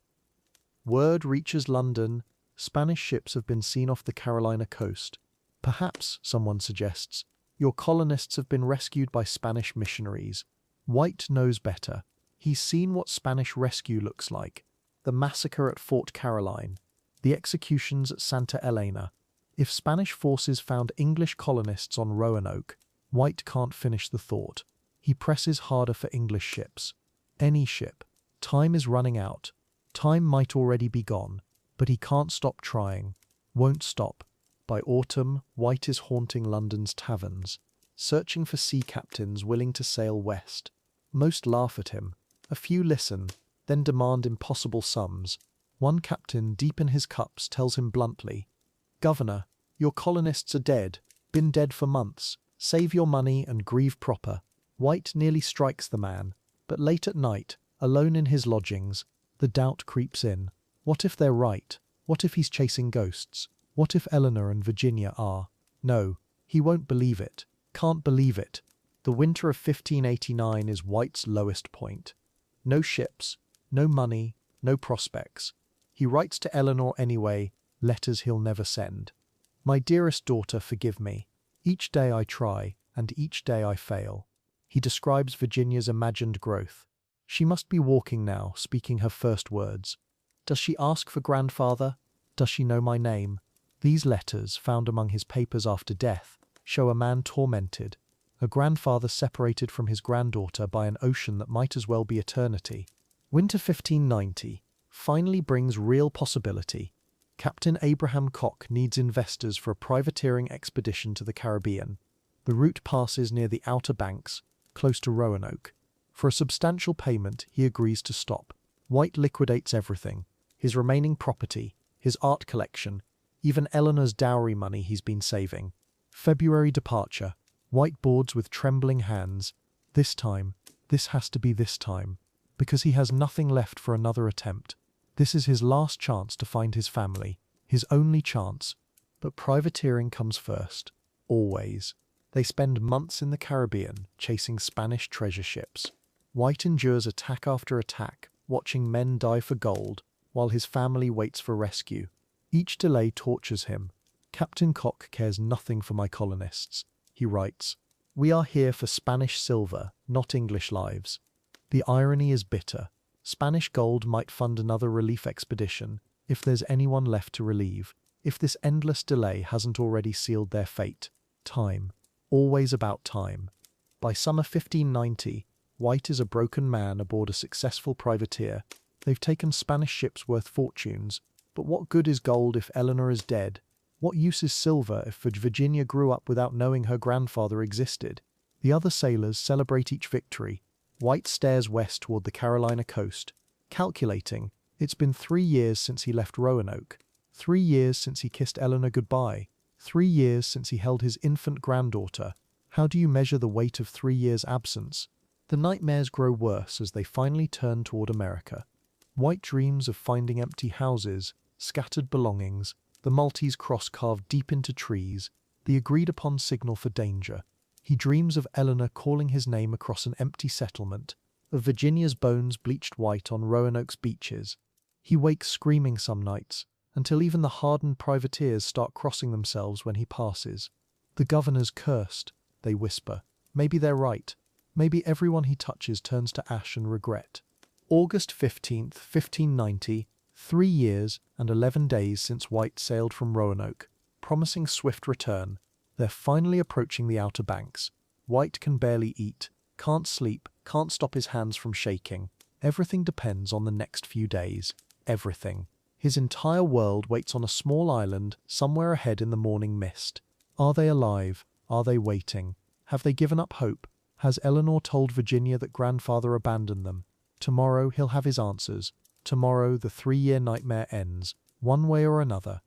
Word reaches London. Spanish ships have been seen off the Carolina coast. Perhaps, someone suggests, your colonists have been rescued by Spanish missionaries. White knows better. He's seen what Spanish rescue looks like. The massacre at Fort Caroline. The executions at Santa Elena. If Spanish forces found English colonists on Roanoke, White can't finish the thought. He presses harder for English ships. Any ship. Time is running out. Time might already be gone, but he can't stop trying. Won't stop. By autumn, White is haunting London's taverns, searching for sea captains willing to sail west. Most laugh at him. A few listen, then demand impossible sums. One captain, deep in his cups, tells him bluntly, Governor, your colonists are dead, been dead for months. Save your money and grieve proper. White nearly strikes the man, but late at night, alone in his lodgings, the doubt creeps in. What if they're right? What if he's chasing ghosts? What if Eleanor and Virginia are? No, he won't believe it. Can't believe it. The winter of 1589 is White's lowest point. No ships, no money, no prospects. He writes to Eleanor anyway, letters he'll never send. My dearest daughter, forgive me. Each day I try, and each day I fail. He describes Virginia's imagined growth. She must be walking now, speaking her first words. Does she ask for grandfather? Does she know my name? These letters, found among his papers after death, show a man tormented, a grandfather separated from his granddaughter by an ocean that might as well be eternity. Winter 1590 finally brings real possibility. Captain Abraham Cock needs investors for a privateering expedition to the Caribbean. The route passes near the Outer Banks, close to Roanoke. For a substantial payment, he agrees to stop. White liquidates everything. His remaining property, his art collection, even Eleanor's dowry money he's been saving. February departure. White boards with trembling hands. This time, this has to be this time, because he has nothing left for another attempt. This is his last chance to find his family, his only chance. But privateering comes first, always. They spend months in the Caribbean chasing Spanish treasure ships. White endures attack after attack, watching men die for gold, while his family waits for rescue. Each delay tortures him. Captain Cock cares nothing for my colonists. He writes, We are here for Spanish silver, not English lives. The irony is bitter. Spanish gold might fund another relief expedition, if there's anyone left to relieve, if this endless delay hasn't already sealed their fate. Time. Always about time. By summer 1590, White is a broken man aboard a successful privateer. They've taken Spanish ships worth fortunes, but what good is gold if Eleanor is dead? What use is silver if Virginia grew up without knowing her grandfather existed? The other sailors celebrate each victory. White stares west toward the Carolina coast, calculating. It's been 3 years since he left Roanoke. 3 years since he kissed Eleanor goodbye. 3 years since he held his infant granddaughter. How do you measure the weight of 3 years' absence? The nightmares grow worse as they finally turn toward America. White dreams of finding empty houses, scattered belongings, the Maltese cross carved deep into trees, the agreed-upon signal for danger. He dreams of Eleanor calling his name across an empty settlement, of Virginia's bones bleached white on Roanoke's beaches. He wakes screaming some nights, until even the hardened privateers start crossing themselves when he passes. The governor's cursed, they whisper. Maybe they're right. Maybe everyone he touches turns to ash and regret. August 15th, 1590, 3 years and 11 days since White sailed from Roanoke, promising swift return. They're finally approaching the Outer Banks. White can barely eat, can't sleep, can't stop his hands from shaking. Everything depends on the next few days. Everything. His entire world waits on a small island somewhere ahead in the morning mist. Are they alive? Are they waiting? Have they given up hope? Has Eleanor told Virginia that grandfather abandoned them? Tomorrow he'll have his answers. Tomorrow the 3-year nightmare ends, one way or another.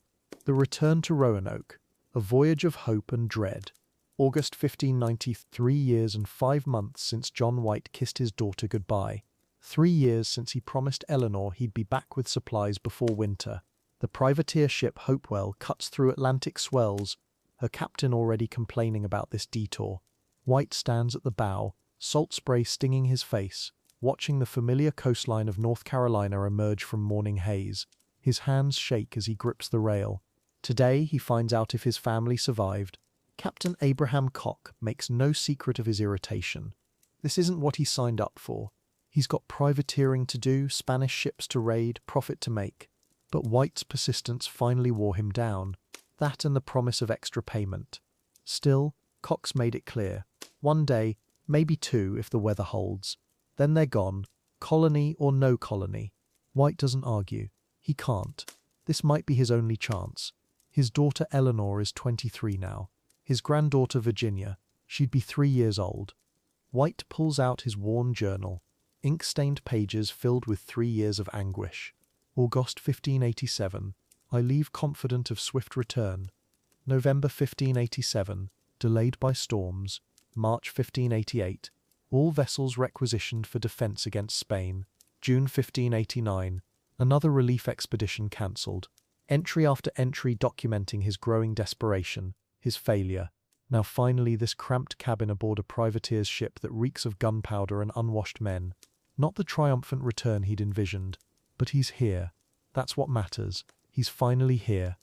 The return to Roanoke. A voyage of hope and dread. August 1590, 3 years and 5 months since John White kissed his daughter goodbye. 3 years since he promised Eleanor he'd be back with supplies before winter. The privateer ship Hopewell cuts through Atlantic swells, her captain already complaining about this detour. White stands at the bow, salt spray stinging his face, watching the familiar coastline of North Carolina emerge from morning haze. His hands shake as he grips the rail. Today he finds out if his family survived. Captain Abraham Cock makes no secret of his irritation. This isn't what he signed up for. He's got privateering to do, Spanish ships to raid, profit to make. But White's persistence finally wore him down. That and the promise of extra payment. Still, Cox made it clear. One day, maybe 2 if the weather holds. Then they're gone, colony or no colony. White doesn't argue. He can't. This might be his only chance. His daughter Eleanor is 23 now. His granddaughter Virginia, she'd be 3 years old. White pulls out his worn journal, ink-stained pages filled with 3 years of anguish. August 1587, I leave confident of swift return. November 1587, delayed by storms. March 1588, all vessels requisitioned for defence against Spain. June 1589, another relief expedition cancelled. Entry after entry documenting his growing desperation, his failure. Now finally this cramped cabin aboard a privateer's ship that reeks of gunpowder and unwashed men. Not the triumphant return he'd envisioned, but he's here. That's what matters. He's finally here.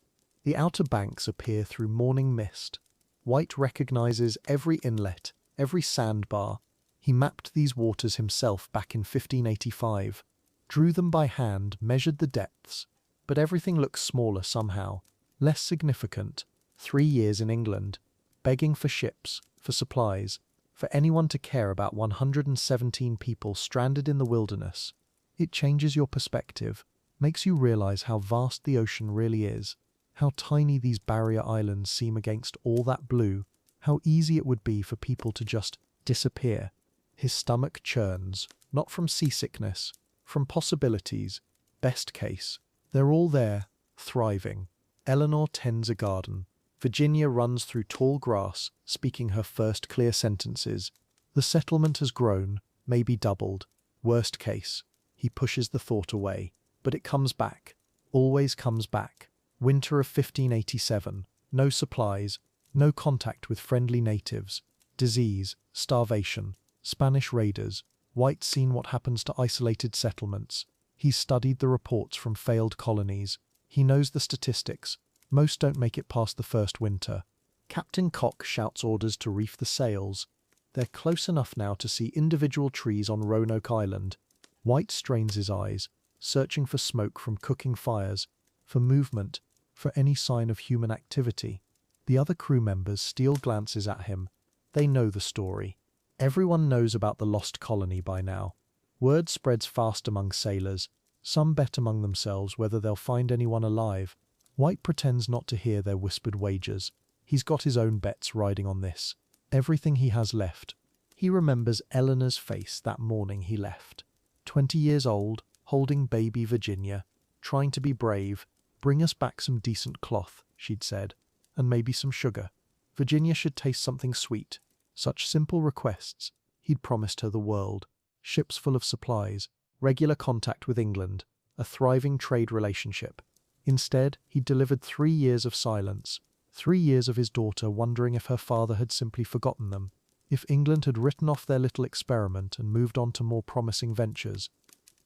The Outer Banks appear through morning mist. White recognizes every inlet, every sandbar. He mapped these waters himself back in 1585, drew them by hand, measured the depths. But everything looks smaller somehow, less significant. 3 years in England, begging for ships, for supplies, for anyone to care about 117 people stranded in the wilderness. It changes your perspective, makes you realize how vast the ocean really is, how tiny these barrier islands seem against all that blue, how easy it would be for people to just disappear. His stomach churns, not from seasickness, from possibilities. Best case. They're all there, thriving. Eleanor tends a garden. Virginia runs through tall grass, speaking her first clear sentences. The settlement has grown, maybe doubled. Worst case. He pushes the thought away. But it comes back. Always comes back. Winter of 1587. No supplies. No contact with friendly natives. Disease. Starvation. Spanish raiders. White's seen what happens to isolated settlements. He's studied the reports from failed colonies. He knows the statistics. Most don't make it past the first winter. Captain Cock shouts orders to reef the sails. They're close enough now to see individual trees on Roanoke Island. White strains his eyes, searching for smoke from cooking fires, for movement, for any sign of human activity. The other crew members steal glances at him. They know the story. Everyone knows about the Lost Colony by now. Word spreads fast among sailors. Some bet among themselves whether they'll find anyone alive. White pretends not to hear their whispered wagers. He's got his own bets riding on this. Everything he has left. He remembers Eleanor's face that morning he left. 20 years old, holding baby Virginia, trying to be brave. Bring us back some decent cloth, she'd said, and maybe some sugar. Virginia should taste something sweet. Such simple requests. He'd promised her the world. Ships full of supplies, regular contact with England, a thriving trade relationship. Instead, he'd delivered 3 years of silence. 3 years of his daughter wondering if her father had simply forgotten them. If England had written off their little experiment and moved on to more promising ventures.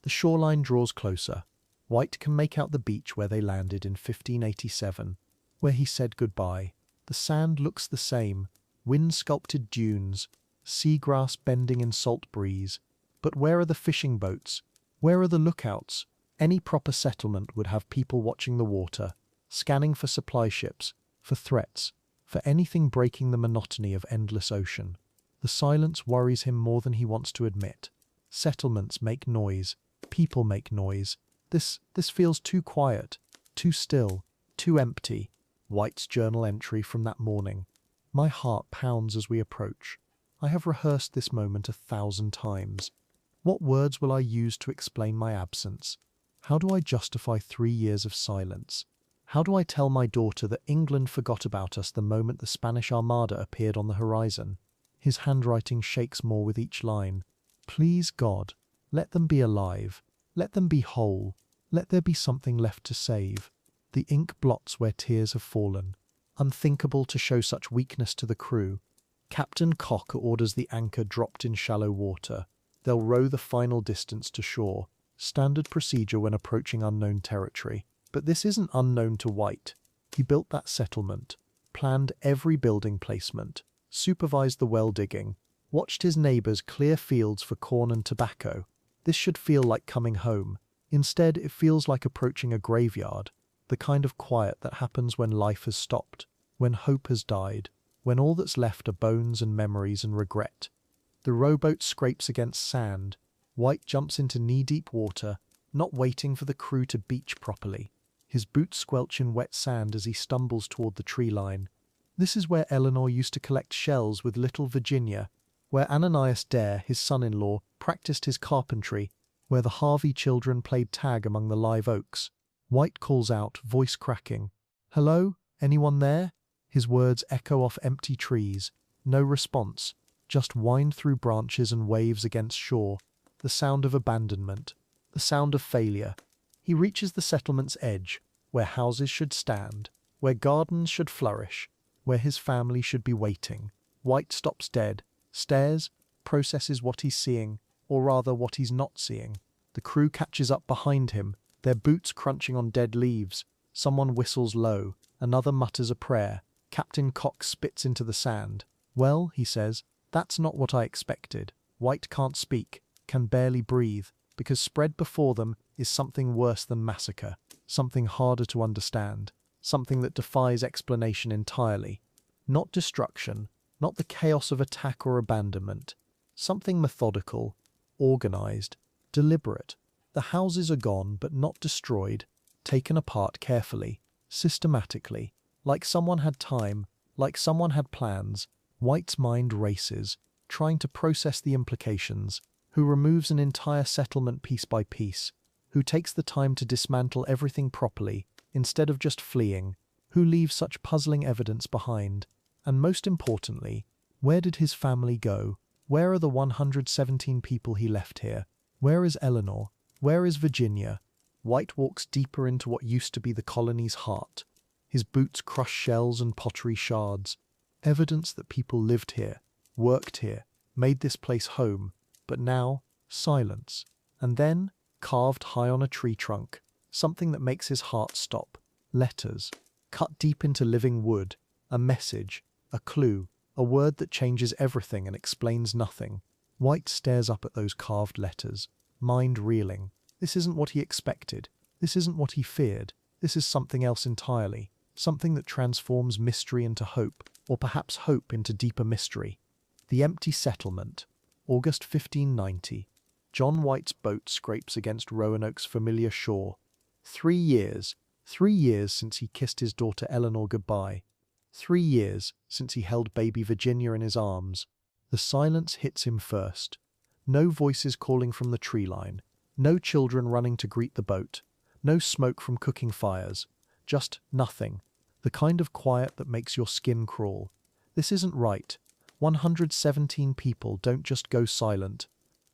The shoreline draws closer. White can make out the beach where they landed in 1587, where he said goodbye. The sand looks the same, wind-sculpted dunes, seagrass bending in salt breeze. But where are the fishing boats? Where are the lookouts? Any proper settlement would have people watching the water, scanning for supply ships, for threats, for anything breaking the monotony of endless ocean. The silence worries him more than he wants to admit. Settlements make noise. People make noise. This feels too quiet, too still, too empty. White's journal entry from that morning. My heart pounds as we approach. I have rehearsed this moment 1,000 times. What words will I use to explain my absence? How do I justify 3 years of silence? How do I tell my daughter that England forgot about us the moment the Spanish Armada appeared on the horizon? His handwriting shakes more with each line. Please, God, let them be alive. Let them be whole. Let there be something left to save. The ink blots where tears have fallen. Unthinkable to show such weakness to the crew. Captain Cock orders the anchor dropped in shallow water. They'll row the final distance to shore. Standard procedure when approaching unknown territory. But this isn't unknown to White. He built that settlement, planned every building placement, supervised the well digging, watched his neighbours clear fields for corn and tobacco. This should feel like coming home. Instead, it feels like approaching a graveyard, the kind of quiet that happens when life has stopped, when hope has died, when all that's left are bones and memories and regret. The rowboat scrapes against sand. White jumps into knee-deep water, not waiting for the crew to beach properly. His boots squelch in wet sand as he stumbles toward the tree line. This is where Eleanor used to collect shells with little Virginia, where Ananias Dare, his son-in-law, practiced his carpentry, where the Harvey children played tag among the live oaks. White calls out, voice cracking. "Hello? Anyone there?" His words echo off empty trees. No response. Just wind through branches and waves against shore. The sound of abandonment. The sound of failure. He reaches the settlement's edge, where houses should stand, where gardens should flourish, where his family should be waiting. White stops dead, stares, processes what he's seeing, or rather what he's not seeing. The crew catches up behind him, their boots crunching on dead leaves. Someone whistles low, another mutters a prayer. Captain Cox spits into the sand. "Well," he says, "that's not what I expected." White can't speak, can barely breathe, because spread before them is something worse than massacre, something harder to understand, something that defies explanation entirely. Not destruction, not the chaos of attack or abandonment, something methodical, organized, deliberate. The houses are gone, but not destroyed, taken apart carefully, systematically, like someone had time, like someone had plans. White's mind races, trying to process the implications. Who removes an entire settlement piece by piece? Who takes the time to dismantle everything properly, instead of just fleeing? Who leaves such puzzling evidence behind? And most importantly, where did his family go? Where are the 117 people he left here? Where is Eleanor? Where is Virginia? White walks deeper into what used to be the colony's heart. His boots crush shells and pottery shards. Evidence that people lived here, worked here, made this place home. But now, silence. And then, carved high on a tree trunk, something that makes his heart stop. Letters, cut deep into living wood. A message, a clue, a word that changes everything and explains nothing. White stares up at those carved letters, mind reeling. This isn't what he expected. This isn't what he feared. This is something else entirely. Something that transforms mystery into hope, or perhaps hope into deeper mystery. The empty settlement. August 1590. John White's boat scrapes against Roanoke's familiar shore. 3 years. 3 years since he kissed his daughter Eleanor goodbye. 3 years since he held baby Virginia in his arms. The silence hits him first. No voices calling from the tree line. No children running to greet the boat. No smoke from cooking fires. Just nothing. The kind of quiet that makes your skin crawl. This isn't right. 117 people don't just go silent.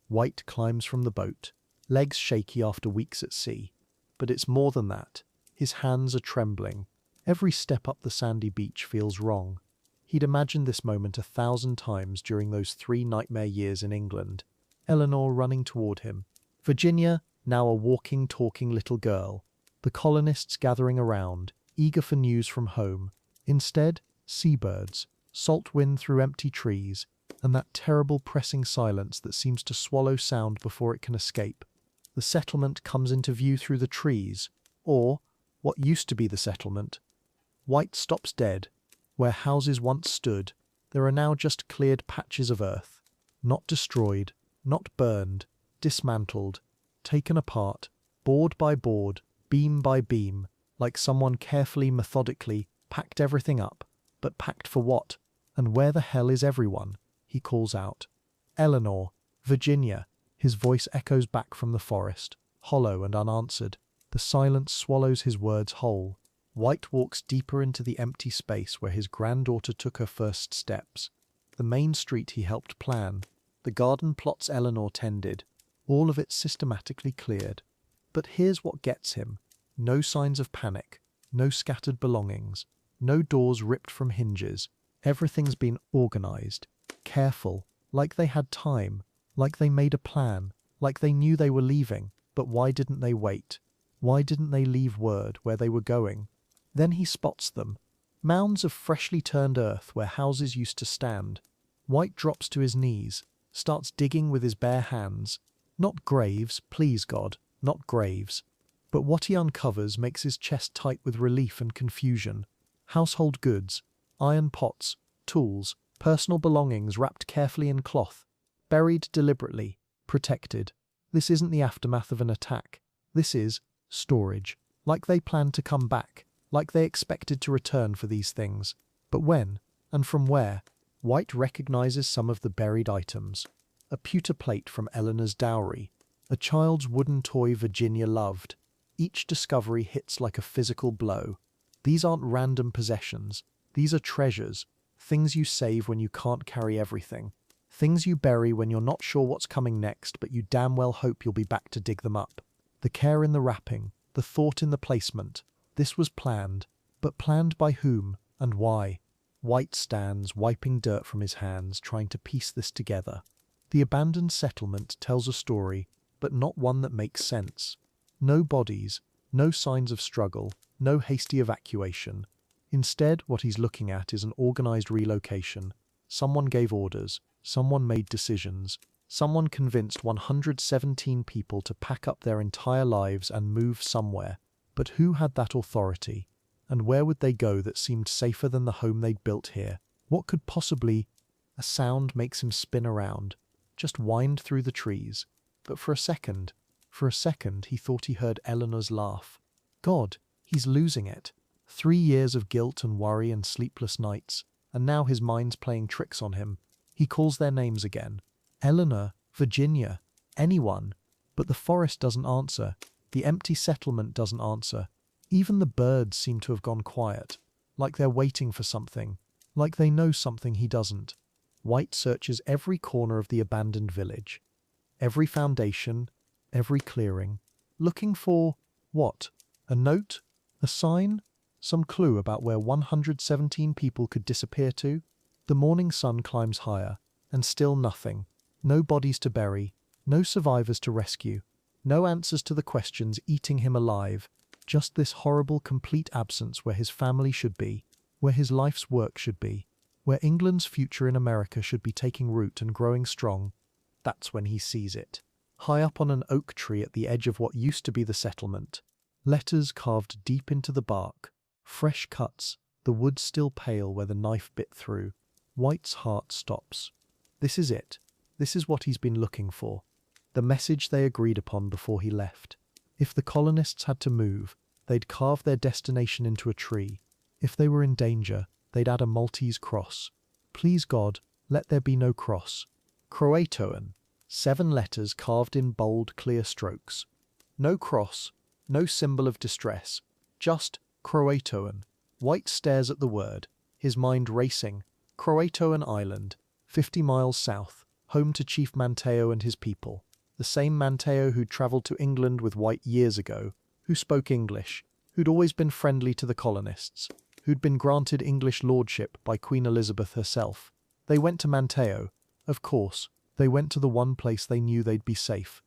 White climbs from the boat, legs shaky after weeks at sea. But it's more than that. His hands are trembling. Every step up the sandy beach feels wrong. He'd imagined this moment 1,000 times during those 3 nightmare years in England. Eleanor running toward him. Virginia, now a walking, talking little girl. The colonists gathering around, eager for news from home. Instead, seabirds, salt wind through empty trees, and that terrible pressing silence that seems to swallow sound before it can escape. The settlement comes into view through the trees, or what used to be the settlement. White stops dead. Where houses once stood, there are now just cleared patches of earth. Not destroyed, not burned, dismantled, taken apart, board by board, beam by beam, like someone carefully, methodically packed everything up. But packed for what? And where the hell is everyone? He calls out. Eleanor, Virginia. His voice echoes back from the forest, hollow and unanswered. The silence swallows his words whole. White walks deeper into the empty space where his granddaughter took her first steps. The main street he helped plan, the garden plots Eleanor tended, all of it systematically cleared. But here's what gets him. No signs of panic, no scattered belongings, no doors ripped from hinges. Everything's been organized, careful, like they had time, like they made a plan, like they knew they were leaving. But why didn't they wait? Why didn't they leave word where they were going? Then he spots them. Mounds of freshly turned earth where houses used to stand. White drops to his knees, starts digging with his bare hands. Not graves, please God, not graves. But what he uncovers makes his chest tight with relief and confusion. Household goods, iron pots, tools, personal belongings wrapped carefully in cloth, buried deliberately, protected. This isn't the aftermath of an attack. This is storage, like they planned to come back, like they expected to return for these things. But when, and from where? White recognizes some of the buried items. A pewter plate from Eleanor's dowry, a child's wooden toy Virginia loved. Each discovery hits like a physical blow. These aren't random possessions. These are treasures, things you save when you can't carry everything. Things you bury when you're not sure what's coming next, but you damn well hope you'll be back to dig them up. The care in the wrapping, the thought in the placement. This was planned, but planned by whom and why? White stands, wiping dirt from his hands, trying to piece this together. The abandoned settlement tells a story, but not one that makes sense. No bodies, no signs of struggle, no hasty evacuation. Instead, what he's looking at is an organized relocation. Someone gave orders, someone made decisions, someone convinced 117 people to pack up their entire lives and move somewhere. But who had that authority? And where would they go that seemed safer than the home they'd built here? What could possibly... A sound makes him spin around, just wind through the trees. But for a second, he thought he heard Eleanor's laugh. God, he's losing it. 3 years of guilt and worry and sleepless nights, and now his mind's playing tricks on him. He calls their names again. Eleanor, Virginia, anyone. But the forest doesn't answer. The empty settlement doesn't answer. Even the birds seem to have gone quiet, like they're waiting for something, like they know something he doesn't. White searches every corner of the abandoned village, every foundation, every clearing, looking for what? A note? A sign? Some clue about where 117 people could disappear to? The morning sun climbs higher, and still nothing. No bodies to bury, no survivors to rescue, no answers to the questions eating him alive. Just this horrible, complete absence where his family should be, where his life's work should be, where England's future in America should be taking root and growing strong. That's when he sees it. High up on an oak tree at the edge of what used to be the settlement. Letters carved deep into the bark. Fresh cuts, the wood still pale where the knife bit through. White's heart stops. This is it. This is what he's been looking for. the message they agreed upon before he left. If the colonists had to move, they'd carve their destination into a tree. If they were in danger, they'd add a Maltese cross. Please God, let there be no cross. Croatoan, 7 letters carved in bold, clear strokes. No cross, no symbol of distress, just Croatoan. White stares at the word, his mind racing. Croatoan Island, 50 miles south, home to Chief Manteo and his people. The same Manteo who'd travelled to England with White years ago, who spoke English, who'd always been friendly to the colonists, who'd been granted English lordship by Queen Elizabeth herself. They went to Manteo. Of course, they went to the one place they knew they'd be safe.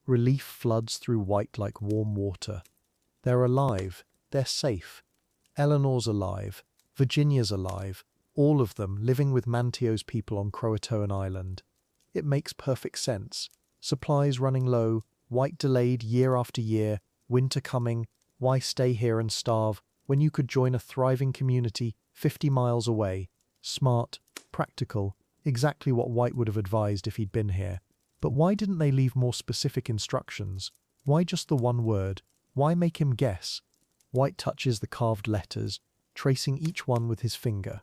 Relief floods through White like warm water. They're alive. They're safe. Eleanor's alive. Virginia's alive. All of them living with Manteo's people on Croatoan Island. It makes perfect sense. Supplies running low, White delayed year after year, winter coming. Why stay here and starve when you could join a thriving community 50 miles away? Smart, practical, exactly what White would have advised if he'd been here. But why didn't they leave more specific instructions? Why just the one word? Why make him guess? White touches the carved letters, tracing each one with his finger.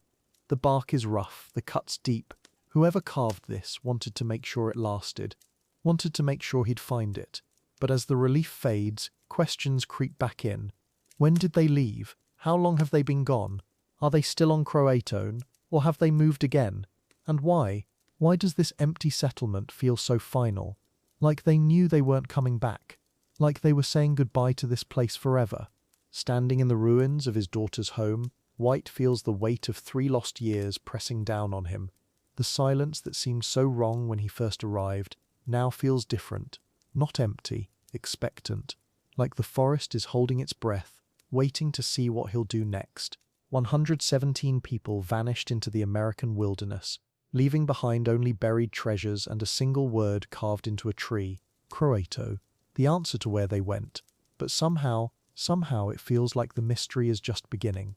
The bark is rough, the cuts deep. Whoever carved this wanted to make sure it lasted, wanted to make sure he'd find it. But as the relief fades, questions creep back in. When did they leave? How long have they been gone? Are they still on Croatoan, or have they moved again? And why? Why does this empty settlement feel so final? Like they knew they weren't coming back. Like they were saying goodbye to this place forever. Standing in the ruins of his daughter's home, White feels the weight of 3 lost years pressing down on him. The silence that seemed so wrong when he first arrived now feels different, not empty, expectant. Like the forest is holding its breath, waiting to see what he'll do next. 117 people vanished into the American wilderness, leaving behind only buried treasures and a single word carved into a tree, Croato, the answer to where they went. But somehow it feels like the mystery is just beginning.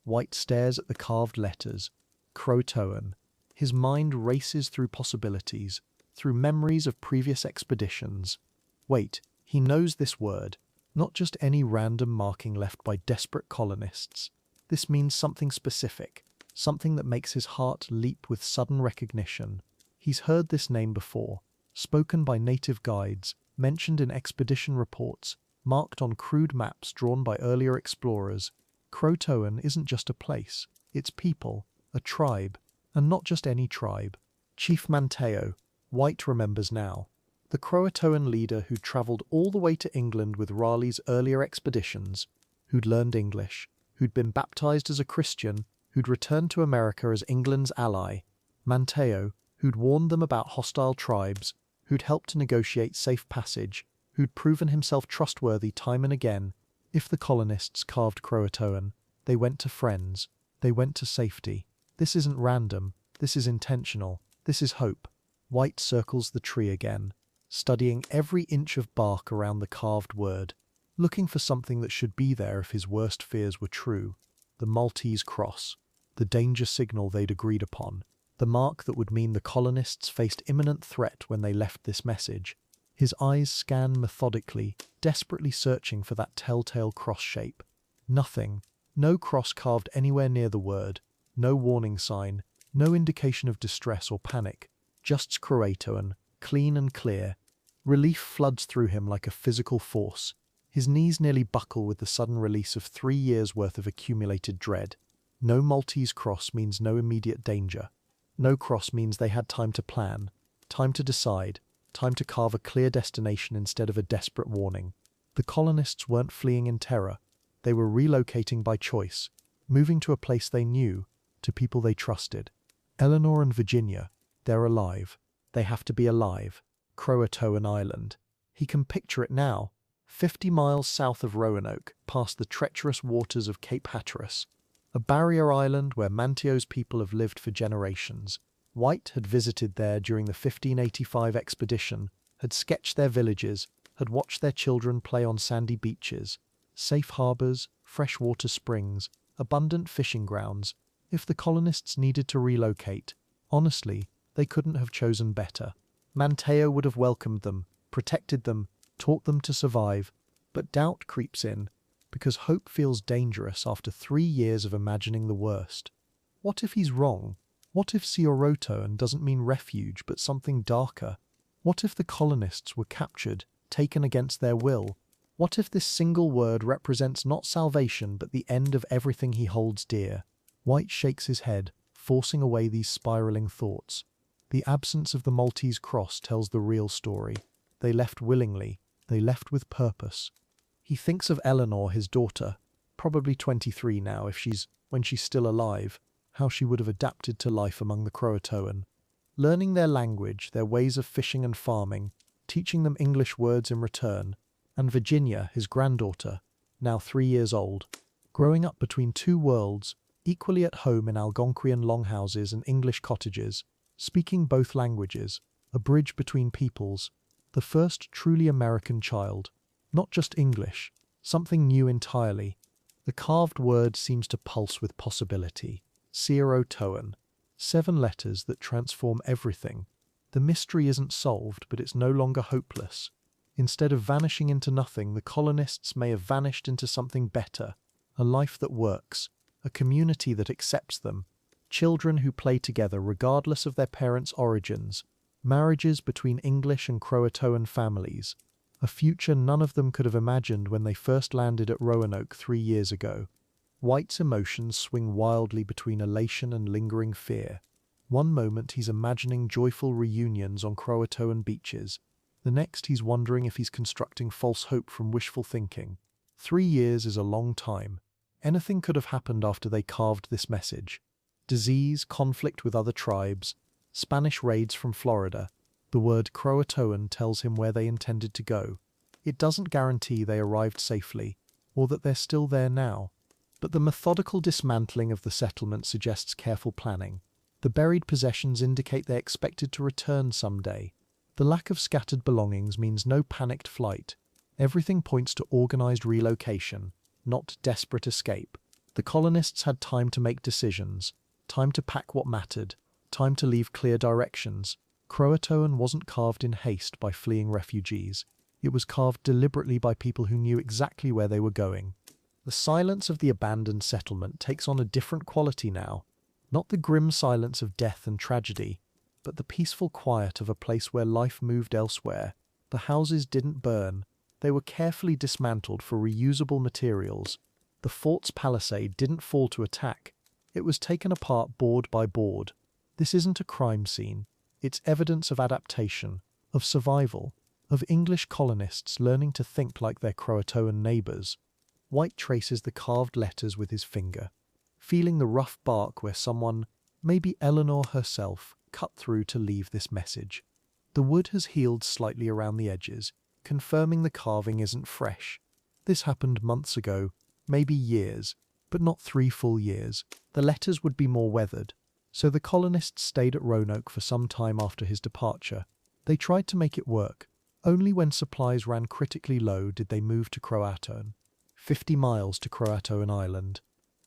White stares at the carved letters, Croatoan. His mind races through possibilities, through memories of previous expeditions. Wait, he knows this word, not just any random marking left by desperate colonists. This means something specific, something that makes his heart leap with sudden recognition. He's heard this name before, spoken by native guides, mentioned in expedition reports, marked on crude maps drawn by earlier explorers. Croatoan isn't just a place, it's people, a tribe, and not just any tribe. Chief Manteo, White remembers now, the Croatoan leader who'd travelled all the way to England with Raleigh's earlier expeditions, who'd learned English, who'd been baptized as a Christian, who'd returned to America as England's ally. Manteo, who'd warned them about hostile tribes, who'd helped to negotiate safe passage, who'd proven himself trustworthy time and again. If the colonists carved Croatoan, they went to friends, they went to safety. This isn't random, this is intentional, this is hope. White circles the tree again, studying every inch of bark around the carved word, looking for something that should be there if his worst fears were true. The Maltese cross, the danger signal they'd agreed upon, the mark that would mean the colonists faced imminent threat when they left this message. His eyes scan methodically, desperately searching for that telltale cross shape. Nothing. No cross carved anywhere near the word. No warning sign. No indication of distress or panic. Just Croatoan, clean and clear. Relief floods through him like a physical force. His knees nearly buckle with the sudden release of 3 years' worth of accumulated dread. No Maltese cross means no immediate danger. No cross means they had time to plan, time to decide, time to carve a clear destination instead of a desperate warning. The colonists weren't fleeing in terror. They were relocating by choice, moving to a place they knew, to people they trusted. Eleanor and Virginia, they're alive. They have to be alive. Croatoan Island. He can picture it now. 50 miles south of Roanoke, past the treacherous waters of Cape Hatteras. A barrier island where Manteo's people have lived for generations. White had visited there during the 1585 expedition, had sketched their villages, had watched their children play on sandy beaches. Safe harbours, freshwater springs, abundant fishing grounds. If the colonists needed to relocate, honestly, they couldn't have chosen better. Manteo would have welcomed them, protected them, taught them to survive. But doubt creeps in, because hope feels dangerous after 3 years of imagining the worst. What if he's wrong? What if Croatoan doesn't mean refuge, but something darker? What if the colonists were captured, taken against their will? What if this single word represents not salvation, but the end of everything he holds dear? White shakes his head, forcing away these spiraling thoughts. The absence of the Maltese cross tells the real story. They left willingly. They left with purpose. He thinks of Eleanor, his daughter, probably 23 now when she's still alive, how she would have adapted to life among the Croatoan. Learning their language, their ways of fishing and farming, teaching them English words in return. And Virginia, his granddaughter, now 3 years old, growing up between two worlds, equally at home in Algonquian longhouses and English cottages, speaking both languages, a bridge between peoples, the first truly American child. Not just English, something new entirely. The carved word seems to pulse with possibility. Croatoan. 7 letters that transform everything. The mystery isn't solved, but it's no longer hopeless. Instead of vanishing into nothing, the colonists may have vanished into something better. A life that works. A community that accepts them. Children who play together regardless of their parents' origins. Marriages between English and Croatoan families. A future none of them could have imagined when they first landed at Roanoke 3 years ago. White's emotions swing wildly between elation and lingering fear. One moment he's imagining joyful reunions on Croatoan beaches. The next he's wondering if he's constructing false hope from wishful thinking. 3 years is a long time. Anything could have happened after they carved this message. Disease, conflict with other tribes, Spanish raids from Florida. The word Croatoan tells him where they intended to go. It doesn't guarantee they arrived safely, or that they're still there now. But the methodical dismantling of the settlement suggests careful planning. The buried possessions indicate they expected to return someday. The lack of scattered belongings means no panicked flight. Everything points to organized relocation, not desperate escape. The colonists had time to make decisions, time to pack what mattered, time to leave clear directions. Croatoan wasn't carved in haste by fleeing refugees. It was carved deliberately by people who knew exactly where they were going. The silence of the abandoned settlement takes on a different quality now. Not the grim silence of death and tragedy, but the peaceful quiet of a place where life moved elsewhere. The houses didn't burn. They were carefully dismantled for reusable materials. The fort's palisade didn't fall to attack. It was taken apart board by board. This isn't a crime scene. It's evidence of adaptation, of survival, of English colonists learning to think like their Croatoan neighbours. White traces the carved letters with his finger, feeling the rough bark where someone, maybe Eleanor herself, cut through to leave this message. The wood has healed slightly around the edges, confirming the carving isn't fresh. This happened months ago, maybe years, but not 3 full years. The letters would be more weathered. So the colonists stayed at Roanoke for some time after his departure. They tried to make it work. Only when supplies ran critically low did they move to Croatoan. 50 miles to Croatoan Island.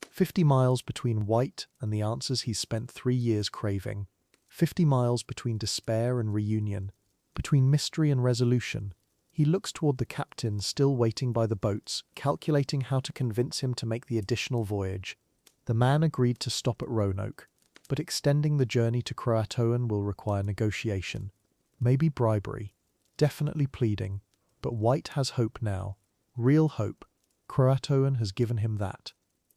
50 miles between White and the answers he's spent 3 years craving. 50 miles between despair and reunion. Between mystery and resolution. He looks toward the captain still waiting by the boats, calculating how to convince him to make the additional voyage. The man agreed to stop at Roanoke. But extending the journey to Croatoan will require negotiation. Maybe bribery. Definitely pleading. But White has hope now. Real hope. Croatoan has given him that.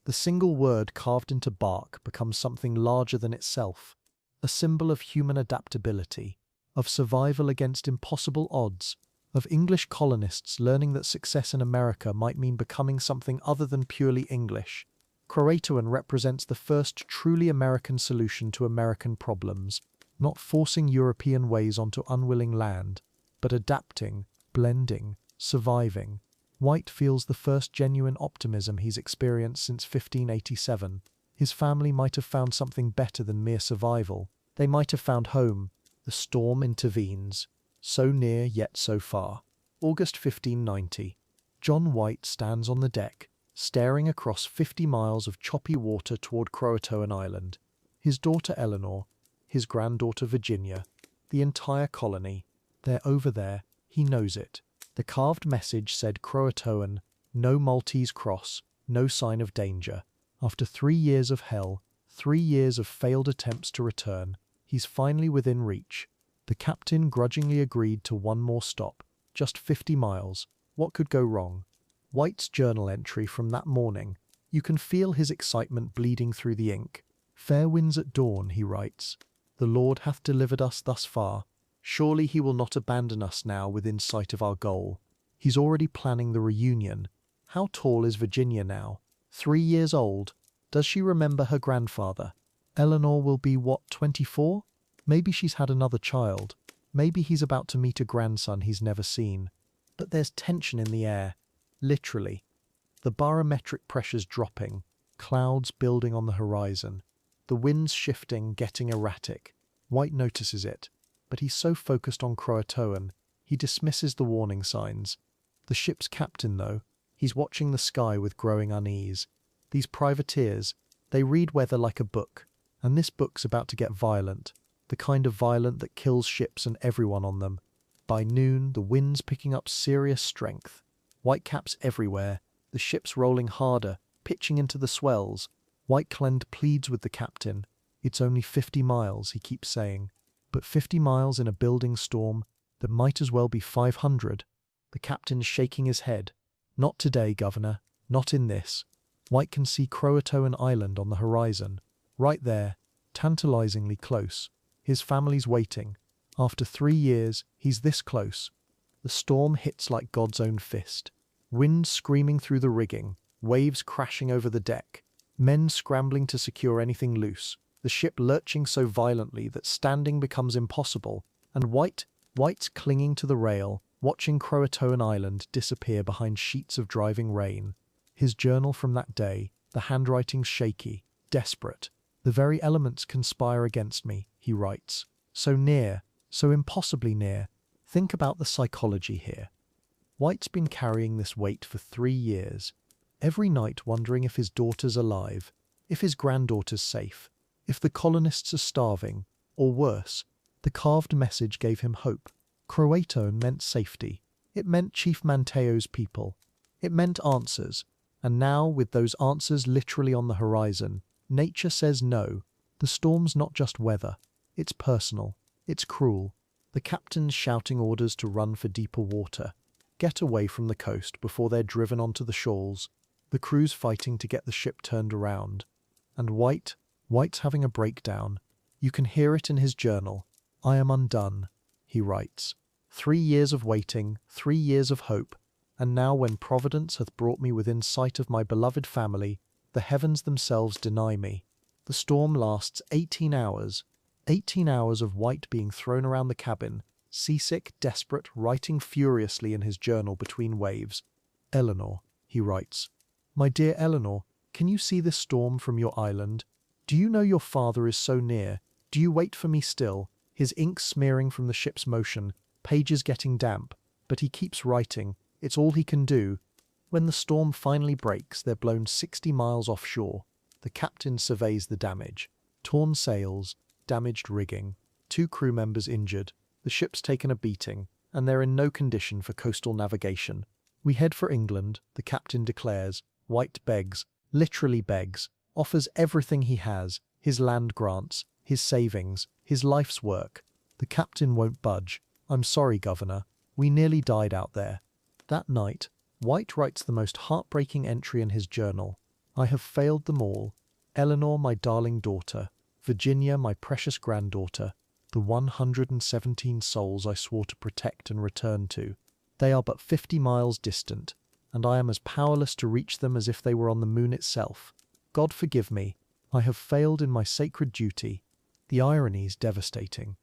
The single word carved into bark becomes something larger than itself. A symbol of human adaptability. Of survival against impossible odds. Of English colonists learning that success in America might mean becoming something other than purely English. Croatoan represents the first truly American solution to American problems, not forcing European ways onto unwilling land, but adapting, blending, surviving. White feels the first genuine optimism he's experienced since 1587. His family might have found something better than mere survival. They might have found home. The storm intervenes. So near yet so far. August 1590. John White stands on the deck, staring across 50 miles of choppy water toward Croatoan Island. His daughter Eleanor, his granddaughter Virginia, the entire colony, they're over there. He knows it. The carved message said Croatoan, no Maltese cross, no sign of danger. After 3 years of hell, 3 years of failed attempts to return, he's finally within reach. The captain grudgingly agreed to one more stop. Just 50 miles. What could go wrong? White's journal entry from that morning. You can feel his excitement bleeding through the ink. Fair winds at dawn, he writes. The Lord hath delivered us thus far. Surely he will not abandon us now within sight of our goal. He's already planning the reunion. How tall is Virginia now? 3 years old. Does she remember her grandfather? Eleanor will be what, 24? Maybe she's had another child. Maybe he's about to meet a grandson he's never seen. But there's tension in the air. Literally. The barometric pressure's dropping. Clouds building on the horizon. The wind's shifting, getting erratic. White notices it. But he's so focused on Croatoan, he dismisses the warning signs. The ship's captain, though, he's watching the sky with growing unease. These privateers, they read weather like a book. And this book's about to get violent. The kind of violent that kills ships and everyone on them. By noon, the wind's picking up serious strength. Whitecaps everywhere. The ship's rolling harder, pitching into the swells. Whiteclend pleads with the captain. It's only 50 miles, he keeps saying. But 50 miles in a building storm, that might as well be 500. The captain's shaking his head. Not today, Governor. Not in this. White can see Croatoan Island on the horizon. Right there, tantalizingly close. His family's waiting. After 3 years, he's this close. The storm hits like God's own fist. Wind screaming through the rigging, waves crashing over the deck, men scrambling to secure anything loose, the ship lurching so violently that standing becomes impossible, and White's clinging to the rail, watching Croatoan Island disappear behind sheets of driving rain. His journal from that day, the handwriting's shaky, desperate. The very elements conspire against me, he writes. So near, so impossibly near. Think about the psychology here. White's been carrying this weight for 3 years, every night wondering if his daughter's alive, if his granddaughter's safe, if the colonists are starving, or worse. The carved message gave him hope. Croatoan meant safety. It meant Chief Manteo's people. It meant answers. And now, with those answers literally on the horizon, nature says no. The storm's not just weather. It's personal. It's cruel. The captain's shouting orders to run for deeper water. Get away from the coast before they're driven onto the shoals. The crew's fighting to get the ship turned around. And White's having a breakdown. You can hear it in his journal. I am undone, he writes. 3 years of waiting, 3 years of hope. And now when Providence hath brought me within sight of my beloved family, the heavens themselves deny me. The storm lasts 18 hours. 18 hours of White being thrown around the cabin, seasick, desperate, writing furiously in his journal between waves. Eleanor, he writes. My dear Eleanor, can you see this storm from your island? Do you know your father is so near? Do you wait for me still? His ink smearing from the ship's motion, pages getting damp, but he keeps writing. It's all he can do. When the storm finally breaks, they're blown 60 miles offshore. The captain surveys the damage. Torn sails, damaged rigging, 2 crew members injured. The ship's taken a beating, and they're in no condition for coastal navigation. We head for England, the captain declares. White begs, literally begs, offers everything he has, his land grants, his savings, his life's work. The captain won't budge. I'm sorry, Governor. We nearly died out there. That night, White writes the most heartbreaking entry in his journal. I have failed them all. Eleanor, my darling daughter. Virginia, my precious granddaughter. The 117 souls I swore to protect and return to. They are but 50 miles distant, and I am as powerless to reach them as if they were on the moon itself. God forgive me. I have failed in my sacred duty. The irony's devastating.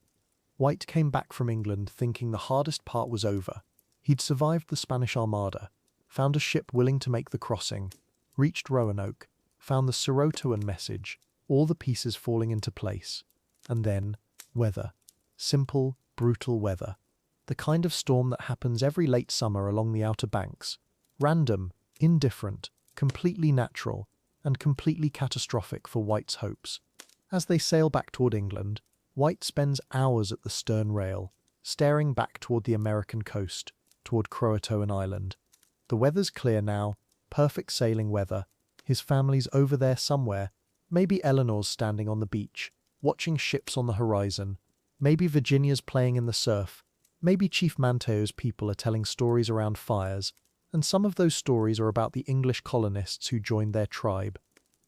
White came back from England thinking the hardest part was over. He'd survived the Spanish Armada, found a ship willing to make the crossing, reached Roanoke, found the Croatoan message, all the pieces falling into place. And then, weather. Simple, brutal weather. The kind of storm that happens every late summer along the Outer Banks. Random, indifferent, completely natural, and completely catastrophic for White's hopes. As they sail back toward England, White spends hours at the stern rail, staring back toward the American coast, toward Croatoan Island. The weather's clear now, perfect sailing weather. His family's over there somewhere. Maybe Eleanor's standing on the beach, watching ships on the horizon. Maybe Virginia's playing in the surf. Maybe Chief Manteo's people are telling stories around fires, and some of those stories are about the English colonists who joined their tribe.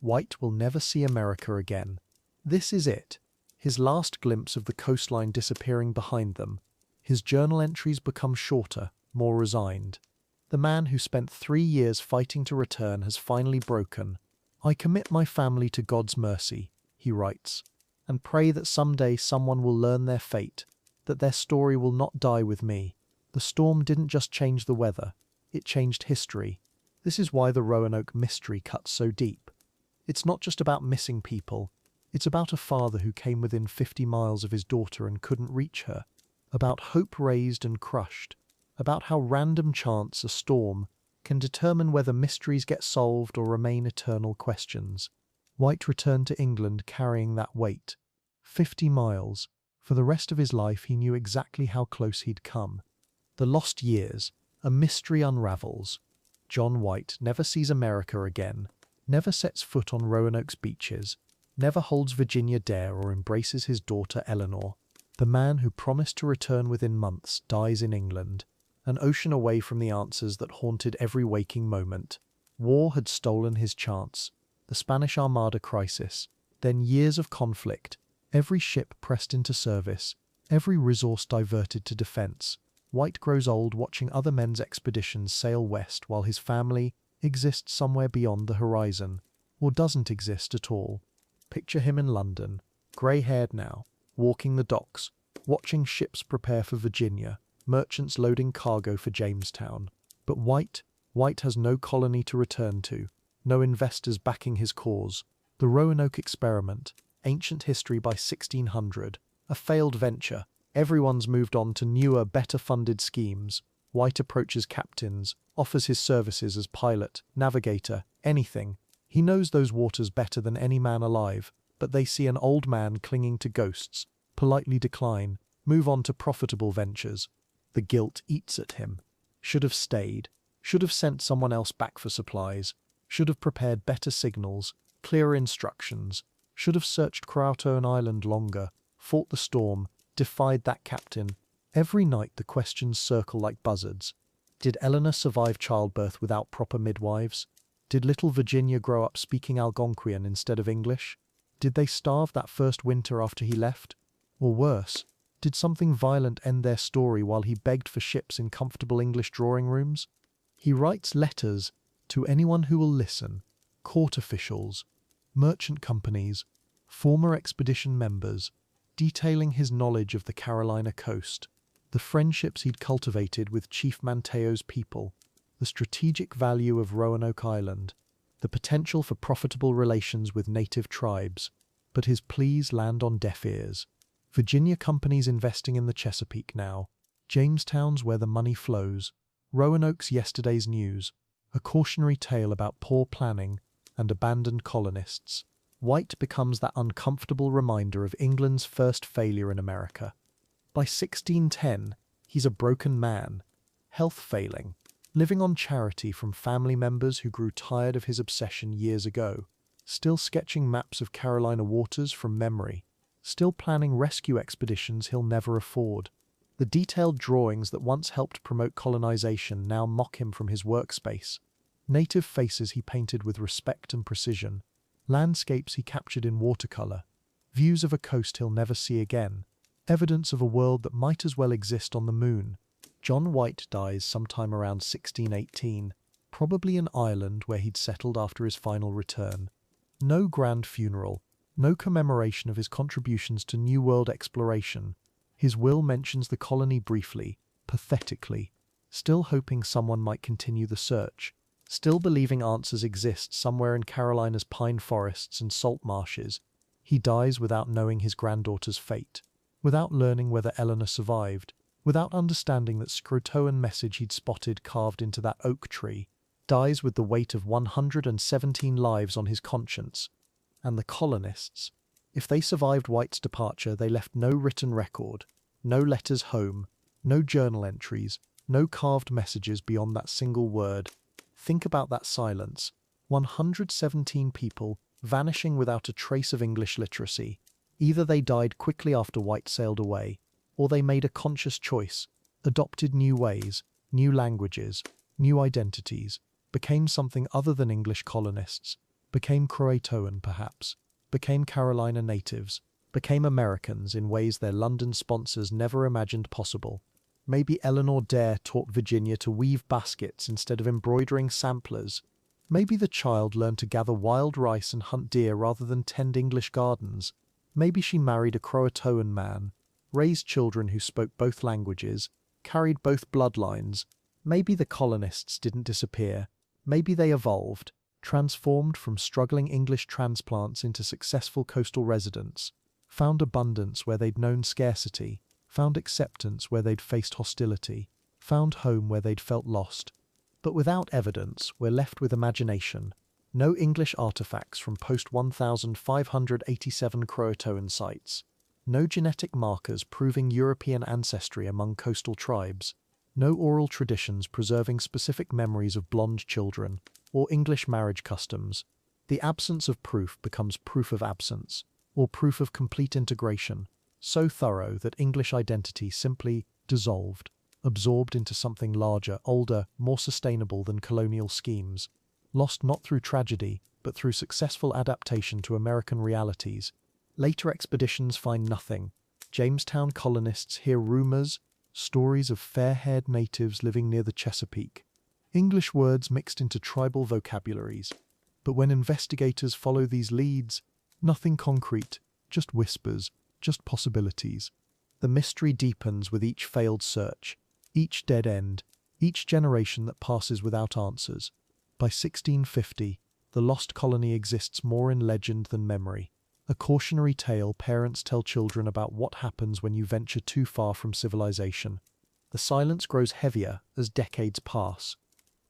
White will never see America again. This is it. His last glimpse of the coastline disappearing behind them. His journal entries become shorter, more resigned. The man who spent 3 years fighting to return has finally broken. "I commit my family to God's mercy," he writes, "and pray that someday someone will learn their fate, that their story will not die with me." The storm didn't just change the weather, it changed history. This is why the Roanoke mystery cuts so deep. It's not just about missing people, it's about a father who came within 50 miles of his daughter and couldn't reach her, about hope raised and crushed, about how random chance, a storm, can determine whether mysteries get solved or remain eternal questions. White returned to England carrying that weight. 50 miles. For the rest of his life he knew exactly how close he'd come. The lost years, a mystery unravels. John White never sees America again, never sets foot on Roanoke's beaches, never holds Virginia Dare or embraces his daughter Eleanor. The man who promised to return within months dies in England, an ocean away from the answers that haunted every waking moment. War had stolen his chance. The Spanish Armada crisis, then years of conflict, every ship pressed into service, every resource diverted to defense. White grows old watching other men's expeditions sail west while his family exists somewhere beyond the horizon, or doesn't exist at all. Picture him in London, grey-haired now, walking the docks, watching ships prepare for Virginia, merchants loading cargo for Jamestown. But White has no colony to return to, no investors backing his cause. The Roanoke experiment, ancient history by 1600, a failed venture. Everyone's moved on to newer, better-funded schemes. White approaches captains, offers his services as pilot, navigator, anything. He knows those waters better than any man alive, but they see an old man clinging to ghosts, politely decline, move on to profitable ventures. The guilt eats at him. Should have stayed, should have sent someone else back for supplies, should have prepared better signals, clearer instructions, should have searched Croatoan Island longer, fought the storm, defied that captain. Every night the questions circle like buzzards. Did Eleanor survive childbirth without proper midwives? Did little Virginia grow up speaking Algonquian instead of English? Did they starve that first winter after he left? Or worse, did something violent end their story while he begged for ships in comfortable English drawing rooms? He writes letters to anyone who will listen, court officials, merchant companies, former expedition members, detailing his knowledge of the Carolina coast, the friendships he'd cultivated with Chief Manteo's people, the strategic value of Roanoke Island, the potential for profitable relations with native tribes. But his pleas land on deaf ears. Virginia companies investing in the Chesapeake now, Jamestown's where the money flows, Roanoke's yesterday's news, a cautionary tale about poor planning and abandoned colonists. White becomes that uncomfortable reminder of England's first failure in America. By 1610, he's a broken man, health failing, living on charity from family members who grew tired of his obsession years ago, still sketching maps of Carolina waters from memory, still planning rescue expeditions he'll never afford. The detailed drawings that once helped promote colonization now mock him from his workspace. Native faces he painted with respect and precision, landscapes he captured in watercolor, views of a coast he'll never see again, evidence of a world that might as well exist on the moon. John White dies sometime around 1618, probably in Ireland where he'd settled after his final return. No grand funeral, no commemoration of his contributions to New World exploration. His will mentions the colony briefly, pathetically, still hoping someone might continue the search, still believing answers exist somewhere in Carolina's pine forests and salt marshes. He dies without knowing his granddaughter's fate, without learning whether Eleanor survived, without understanding that Croatoan message he'd spotted carved into that oak tree, dies with the weight of 117 lives on his conscience. And the colonists, if they survived White's departure, they left no written record, No letters home, no journal entries, no carved messages beyond that single word. Think about that silence. 117 people vanishing without a trace of English literacy. Either they died quickly after White sailed away, or they made a conscious choice, adopted new ways, new languages, new identities, became something other than English colonists, became Croatoan perhaps, became Carolina natives, became Americans in ways their London sponsors never imagined possible. Maybe Eleanor Dare taught Virginia to weave baskets instead of embroidering samplers. Maybe the child learned to gather wild rice and hunt deer rather than tend English gardens. Maybe she married a Croatoan man, raised children who spoke both languages, carried both bloodlines. Maybe the colonists didn't disappear. Maybe they evolved, transformed from struggling English transplants into successful coastal residents, found abundance where they'd known scarcity, found acceptance where they'd faced hostility, found home where they'd felt lost. But without evidence, we're left with imagination. No English artifacts from post-1587 Croatoan sites. No genetic markers proving European ancestry among coastal tribes. No oral traditions preserving specific memories of blonde children or English marriage customs. The absence of proof becomes proof of absence, or proof of complete integration, so thorough that English identity simply dissolved, absorbed into something larger, older, more sustainable than colonial schemes. Lost not through tragedy, but through successful adaptation to American realities. Later expeditions find nothing. Jamestown colonists hear rumors, stories of fair-haired natives living near the Chesapeake. English words mixed into tribal vocabularies. But when investigators follow these leads, nothing concrete, just whispers, just possibilities. The mystery deepens with each failed search, each dead end, each generation that passes without answers. By 1650, the lost colony exists more in legend than memory. A cautionary tale parents tell children about what happens when you venture too far from civilization. The silence grows heavier as decades pass.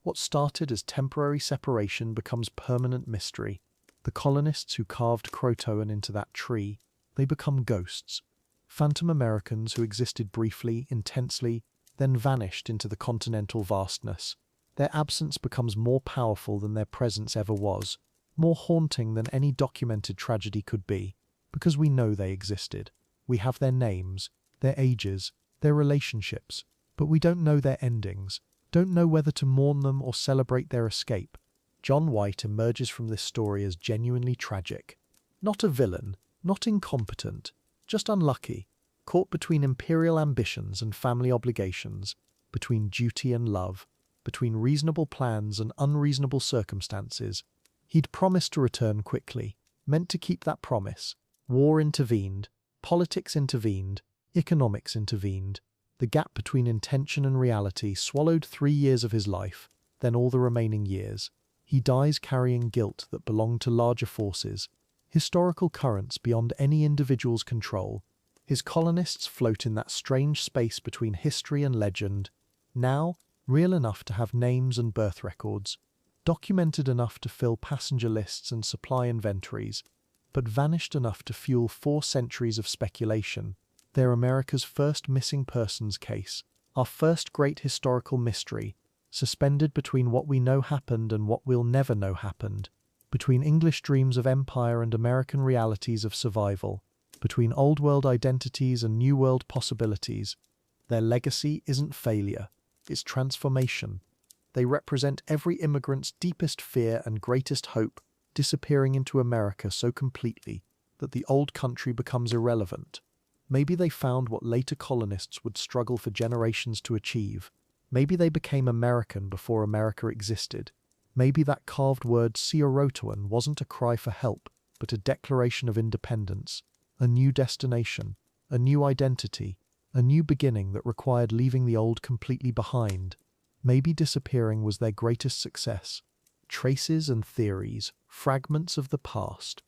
What started as temporary separation becomes permanent mystery. The colonists who carved Croatoan into that tree, they become ghosts. Phantom Americans who existed briefly, intensely, then vanished into the continental vastness. Their absence becomes more powerful than their presence ever was, more haunting than any documented tragedy could be, because we know they existed. We have their names, their ages, their relationships, but we don't know their endings, don't know whether to mourn them or celebrate their escape. John White emerges from this story as genuinely tragic. Not a villain, not incompetent, just unlucky, caught between imperial ambitions and family obligations, between duty and love, between reasonable plans and unreasonable circumstances. He'd promised to return quickly, meant to keep that promise. War intervened, politics intervened, economics intervened. The gap between intention and reality swallowed 3 years of his life, then all the remaining years. He dies carrying guilt that belonged to larger forces, historical currents beyond any individual's control. His colonists float in that strange space between history and legend, now real enough to have names and birth records, documented enough to fill passenger lists and supply inventories, but vanished enough to fuel 4 centuries of speculation. They're America's first missing persons case, our first great historical mystery, suspended between what we know happened and what we'll never know happened, between English dreams of empire and American realities of survival, between Old World identities and New World possibilities. Their legacy isn't failure, it's transformation. They represent every immigrant's deepest fear and greatest hope, disappearing into America so completely that the old country becomes irrelevant. Maybe they found what later colonists would struggle for generations to achieve. Maybe they became American before America existed. Maybe that carved word Croatoan wasn't a cry for help, but a declaration of independence, a new destination, a new identity, a new beginning that required leaving the old completely behind. Maybe disappearing was their greatest success. Traces and theories, fragments of the past.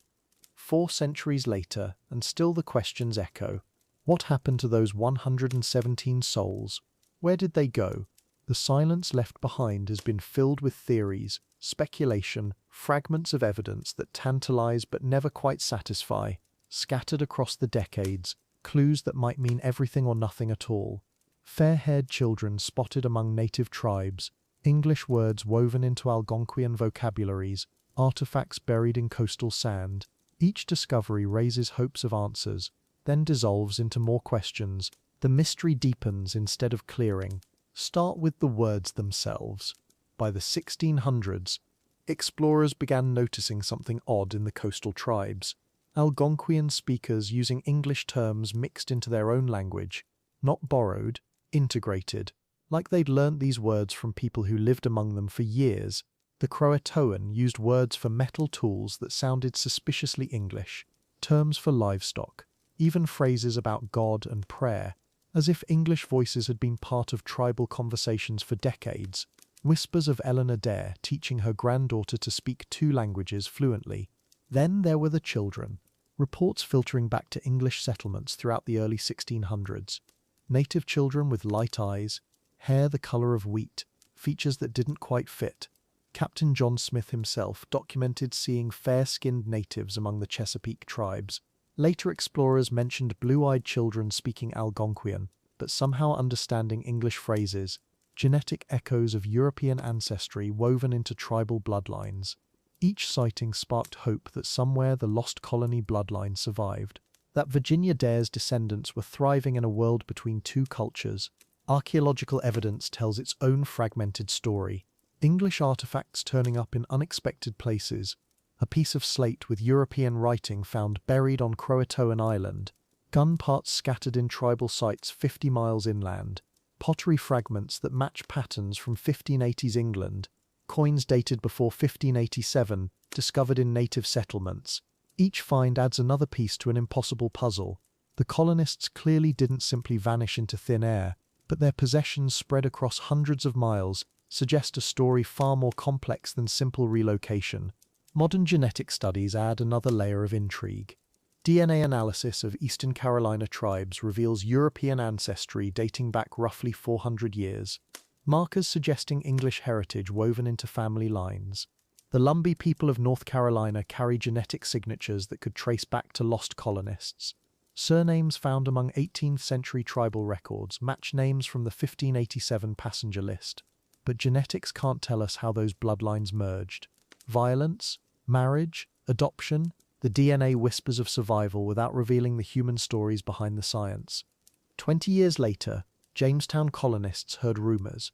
4 centuries later, and still the questions echo. What happened to those 117 souls? Where did they go? The silence left behind has been filled with theories, speculation, fragments of evidence that tantalize but never quite satisfy, scattered across the decades, clues that might mean everything or nothing at all. Fair-haired children spotted among native tribes, English words woven into Algonquian vocabularies, artifacts buried in coastal sand. Each discovery raises hopes of answers, then dissolves into more questions. The mystery deepens instead of clearing. Start with the words themselves. By the 1600s, explorers began noticing something odd in the coastal tribes. Algonquian speakers using English terms mixed into their own language, not borrowed, integrated, like they'd learnt these words from people who lived among them for years. The Croatoan used words for metal tools that sounded suspiciously English, terms for livestock, even phrases about God and prayer, as if English voices had been part of tribal conversations for decades. Whispers of Eleanor Dare teaching her granddaughter to speak 2 languages fluently. Then there were the children, reports filtering back to English settlements throughout the early 1600s. Native children with light eyes, hair the colour of wheat, features that didn't quite fit. Captain John Smith himself documented seeing fair-skinned natives among the Chesapeake tribes. Later explorers mentioned blue-eyed children speaking Algonquian, but somehow understanding English phrases, genetic echoes of European ancestry woven into tribal bloodlines. Each sighting sparked hope that somewhere the lost colony bloodline survived, that Virginia Dare's descendants were thriving in a world between 2 cultures. Archaeological evidence tells its own fragmented story. English artifacts turning up in unexpected places, a piece of slate with European writing found buried on Croatoan Island, gun parts scattered in tribal sites 50 miles inland, pottery fragments that match patterns from 1580s England, coins dated before 1587 discovered in native settlements. Each find adds another piece to an impossible puzzle. The colonists clearly didn't simply vanish into thin air, but their possessions spread across hundreds of miles suggest a story far more complex than simple relocation. Modern genetic studies add another layer of intrigue. DNA analysis of Eastern Carolina tribes reveals European ancestry dating back roughly 400 years, markers suggesting English heritage woven into family lines. The Lumbee people of North Carolina carry genetic signatures that could trace back to lost colonists. Surnames found among 18th century tribal records match names from the 1587 passenger list, but genetics can't tell us how those bloodlines merged. Violence, marriage, adoption, the DNA whispers of survival without revealing the human stories behind the science. 20 years later, Jamestown colonists heard rumors.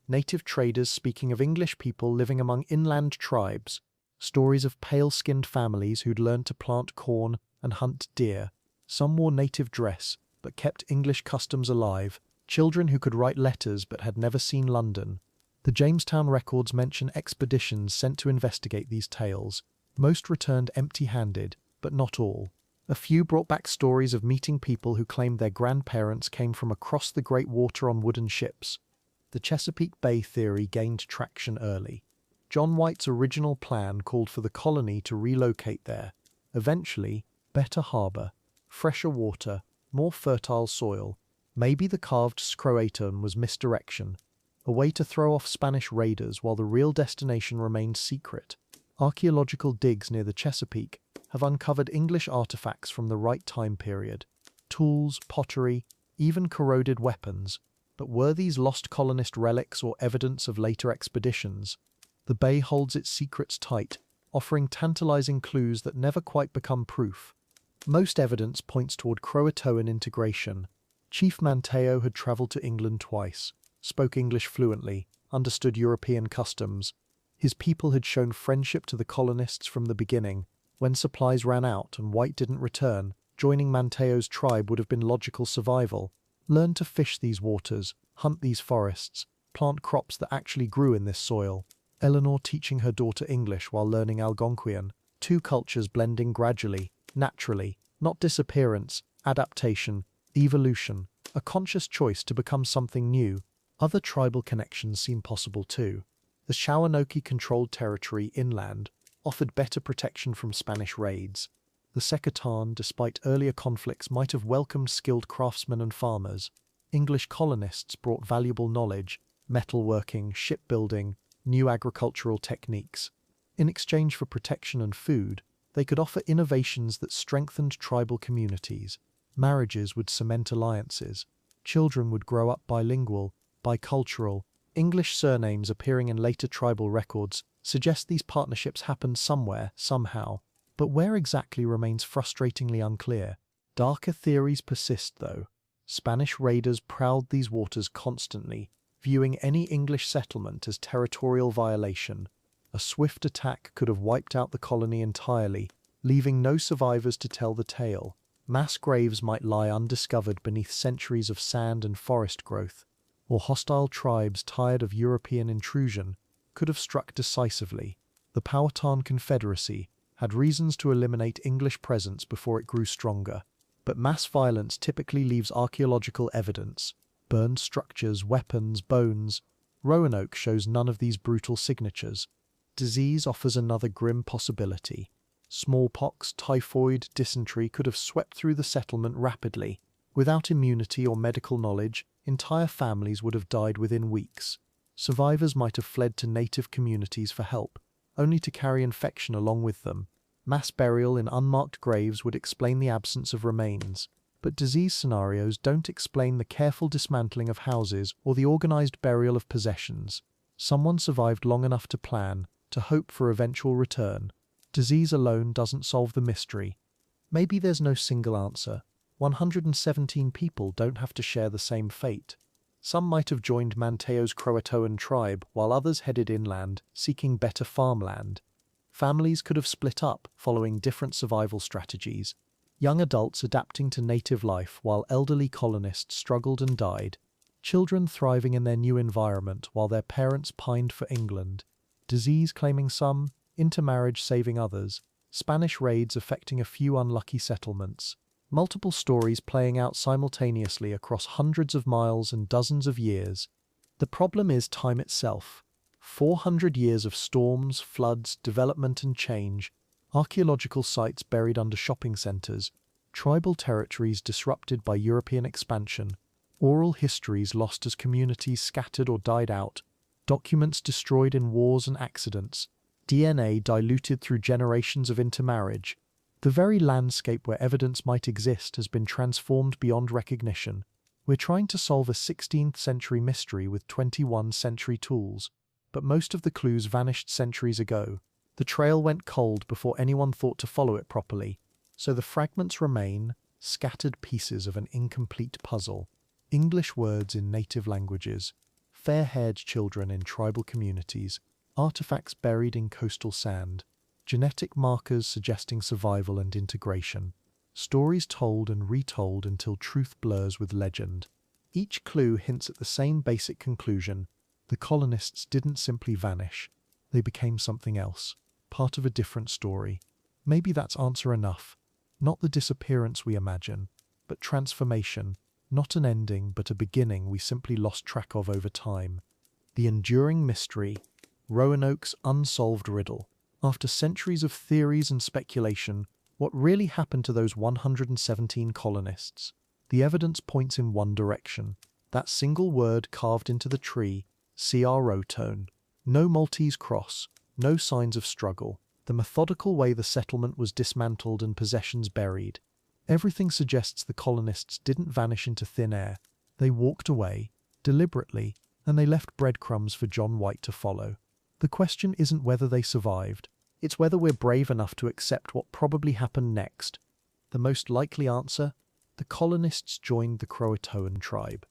Native traders speaking of English people living among inland tribes, stories of pale-skinned families who'd learned to plant corn and hunt deer. Some wore native dress, but kept English customs alive, children who could write letters but had never seen London. The Jamestown records mention expeditions sent to investigate these tales. Most returned empty-handed, but not all. A few brought back stories of meeting people who claimed their grandparents came from across the Great Water on wooden ships. The Chesapeake Bay theory gained traction early. John White's original plan called for the colony to relocate there. Eventually, better harbour, fresher water, more fertile soil. Maybe the carved Croatoan was misdirection, a way to throw off Spanish raiders while the real destination remained secret. Archaeological digs near the Chesapeake have uncovered English artifacts from the right time period. Tools, pottery, even corroded weapons. But were these lost colonist relics or evidence of later expeditions? The bay holds its secrets tight, offering tantalizing clues that never quite become proof. Most evidence points toward Croatoan integration. Chief Manteo had travelled to England twice, spoke English fluently, understood European customs. His people had shown friendship to the colonists from the beginning. When supplies ran out and White didn't return, joining Manteo's tribe would have been logical survival. Learn to fish these waters, hunt these forests, plant crops that actually grew in this soil. Eleanor teaching her daughter English while learning Algonquian. 2 cultures blending gradually, naturally, not disappearance, adaptation, evolution, a conscious choice to become something new. Other tribal connections seem possible too. The Roanoke-controlled territory inland offered better protection from Spanish raids. The Secatan, despite earlier conflicts, might have welcomed skilled craftsmen and farmers. English colonists brought valuable knowledge, metalworking, shipbuilding, new agricultural techniques. In exchange for protection and food, they could offer innovations that strengthened tribal communities. Marriages would cement alliances. Children would grow up bilingual, bicultural. English surnames appearing in later tribal records suggest these partnerships happened somewhere, somehow. But where exactly remains frustratingly unclear. Darker theories persist, though. Spanish raiders prowled these waters constantly, viewing any English settlement as territorial violation. A swift attack could have wiped out the colony entirely, leaving no survivors to tell the tale. Mass graves might lie undiscovered beneath centuries of sand and forest growth, or hostile tribes tired of European intrusion could have struck decisively. The Powhatan Confederacy had reasons to eliminate English presence before it grew stronger, but mass violence typically leaves archaeological evidence, burned structures, weapons, bones. Roanoke shows none of these brutal signatures. Disease offers another grim possibility. Smallpox, typhoid, dysentery could have swept through the settlement rapidly. Without immunity or medical knowledge, entire families would have died within weeks. Survivors might have fled to native communities for help, only to carry infection along with them. Mass burial in unmarked graves would explain the absence of remains, but disease scenarios don't explain the careful dismantling of houses or the organized burial of possessions. Someone survived long enough to plan, to hope for eventual return. Disease alone doesn't solve the mystery. Maybe there's no single answer. 117 people don't have to share the same fate. Some might have joined Manteo's Croatoan tribe, while others headed inland, seeking better farmland. Families could have split up, following different survival strategies. Young adults adapting to native life, while elderly colonists struggled and died. Children thriving in their new environment, while their parents pined for England. Disease claiming some, intermarriage saving others. Spanish raids affecting a few unlucky settlements. Multiple stories playing out simultaneously across hundreds of miles and dozens of years. The problem is time itself. 400 years of storms, floods, development and change, archaeological sites buried under shopping centres, tribal territories disrupted by European expansion, oral histories lost as communities scattered or died out, documents destroyed in wars and accidents, DNA diluted through generations of intermarriage. The very landscape where evidence might exist has been transformed beyond recognition. We're trying to solve a 16th century mystery with 21st century tools, but most of the clues vanished centuries ago. The trail went cold before anyone thought to follow it properly, so the fragments remain, scattered pieces of an incomplete puzzle. English words in native languages, fair-haired children in tribal communities, artifacts buried in coastal sand, genetic markers suggesting survival and integration, stories told and retold until truth blurs with legend. Each clue hints at the same basic conclusion. The colonists didn't simply vanish. They became something else, part of a different story. Maybe that's answer enough. Not the disappearance we imagine, but transformation. Not an ending, but a beginning we simply lost track of over time. The enduring mystery, Roanoke's unsolved riddle. After centuries of theories and speculation, what really happened to those 117 colonists? The evidence points in one direction. That single word carved into the tree, Croatoan. No Maltese cross, no signs of struggle. The methodical way the settlement was dismantled and possessions buried. Everything suggests the colonists didn't vanish into thin air. They walked away, deliberately, and they left breadcrumbs for John White to follow. The question isn't whether they survived. It's whether we're brave enough to accept what probably happened next. The most likely answer? The colonists joined the Croatoan tribe.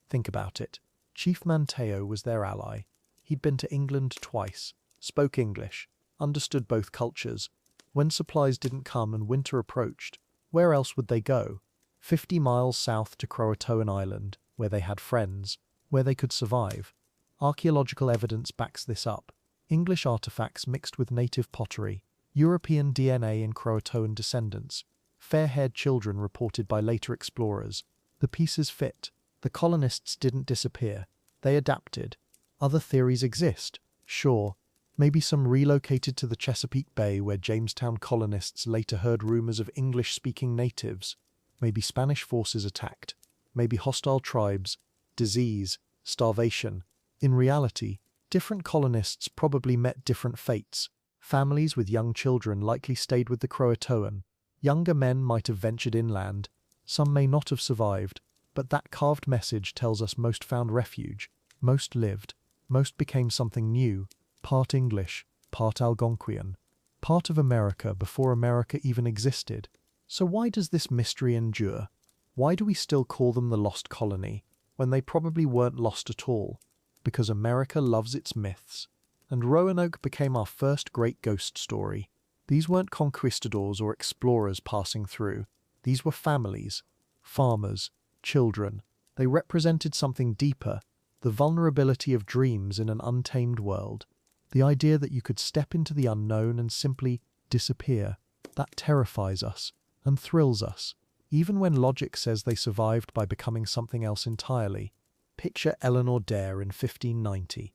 Think about it. Chief Manteo was their ally. He'd been to England twice, spoke English, understood both cultures. When supplies didn't come and winter approached, where else would they go? 50 miles south to Croatoan Island, where they had friends, where they could survive. Archaeological evidence backs this up. English artifacts mixed with native pottery, European DNA in Croatoan descendants, fair-haired children reported by later explorers. The pieces fit. The colonists didn't disappear. They adapted. Other theories exist, sure. Maybe some relocated to the Chesapeake Bay where Jamestown colonists later heard rumors of English-speaking natives. Maybe Spanish forces attacked. Maybe hostile tribes, disease, starvation. In reality, different colonists probably met different fates. Families with young children likely stayed with the Croatoan. Younger men might have ventured inland. Some may not have survived, but that carved message tells us most found refuge, most lived, most became something new, part English, part Algonquian, part of America before America even existed. So why does this mystery endure? Why do we still call them the Lost Colony, when they probably weren't lost at all? Because America loves its myths. And Roanoke became our first great ghost story. These weren't conquistadors or explorers passing through. These were families, farmers, children. They represented something deeper, the vulnerability of dreams in an untamed world. The idea that you could step into the unknown and simply disappear. That terrifies us and thrills us, even when logic says they survived by becoming something else entirely. Picture Eleanor Dare in 1590.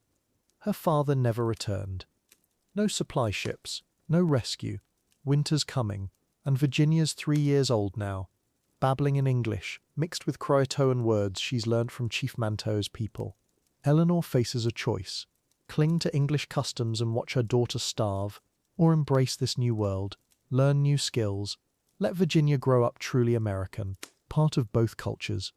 Her father never returned. No supply ships, no rescue. Winter's coming, and Virginia's 3 years old now, babbling in English, mixed with Croatoan words she's learned from Chief Manteau's people. Eleanor faces a choice: cling to English customs and watch her daughter starve, or embrace this new world, learn new skills, let Virginia grow up truly American, part of both cultures.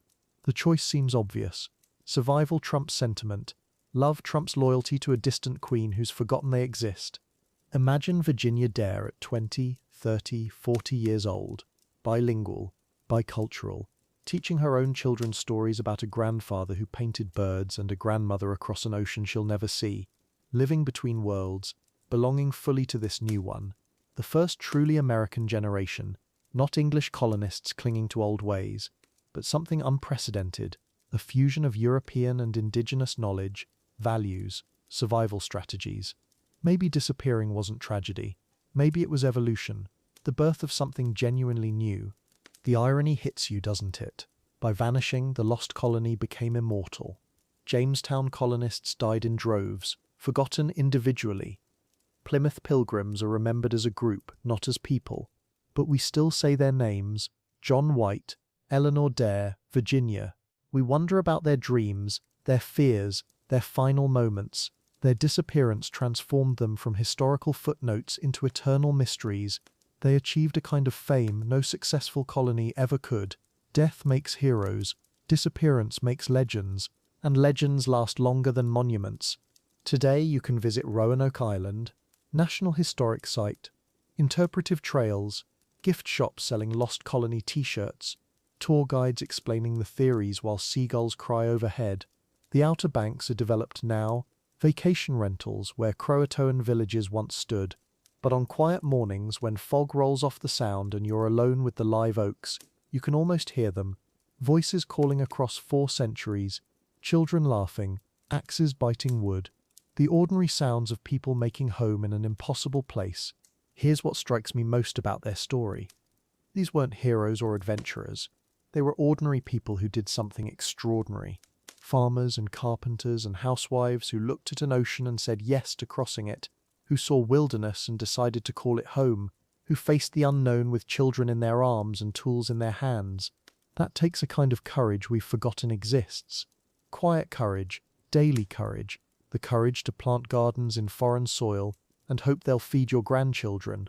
The choice seems obvious. Survival trumps sentiment. Love trumps loyalty to a distant queen who's forgotten they exist. Imagine Virginia Dare at 20, 30, 40 years old, bilingual, bicultural, teaching her own children stories about a grandfather who painted birds and a grandmother across an ocean she'll never see, living between worlds, belonging fully to this new one, the first truly American generation, not English colonists clinging to old ways, but something unprecedented, a fusion of European and indigenous knowledge, values, survival strategies. Maybe disappearing wasn't tragedy. Maybe it was evolution, the birth of something genuinely new. The irony hits you, doesn't it? By vanishing, the lost colony became immortal. Jamestown colonists died in droves, forgotten individually. Plymouth Pilgrims are remembered as a group, not as people. But we still say their names: John White, Eleanor Dare, Virginia. We wonder about their dreams, their fears, their final moments. Their disappearance transformed them from historical footnotes into eternal mysteries. They achieved a kind of fame no successful colony ever could. Death makes heroes, disappearance makes legends, and legends last longer than monuments. Today you can visit Roanoke Island, National Historic Site, interpretive trails, gift shops selling Lost Colony t-shirts, tour guides explaining the theories while seagulls cry overhead. The Outer Banks are developed now, vacation rentals where Croatoan villages once stood. But on quiet mornings when fog rolls off the sound and you're alone with the live oaks, you can almost hear them, voices calling across 4 centuries, children laughing, axes biting wood, the ordinary sounds of people making home in an impossible place. Here's what strikes me most about their story. These weren't heroes or adventurers. They were ordinary people who did something extraordinary. Farmers and carpenters and housewives who looked at an ocean and said yes to crossing it, who saw wilderness and decided to call it home, who faced the unknown with children in their arms and tools in their hands. That takes a kind of courage we've forgotten exists. Quiet courage, daily courage, the courage to plant gardens in foreign soil and hope they'll feed your grandchildren.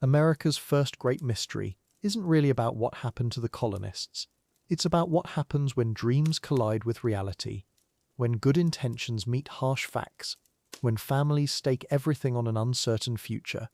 America's first great mystery isn't really about what happened to the colonists. It's about what happens when dreams collide with reality, when good intentions meet harsh facts, when families stake everything on an uncertain future.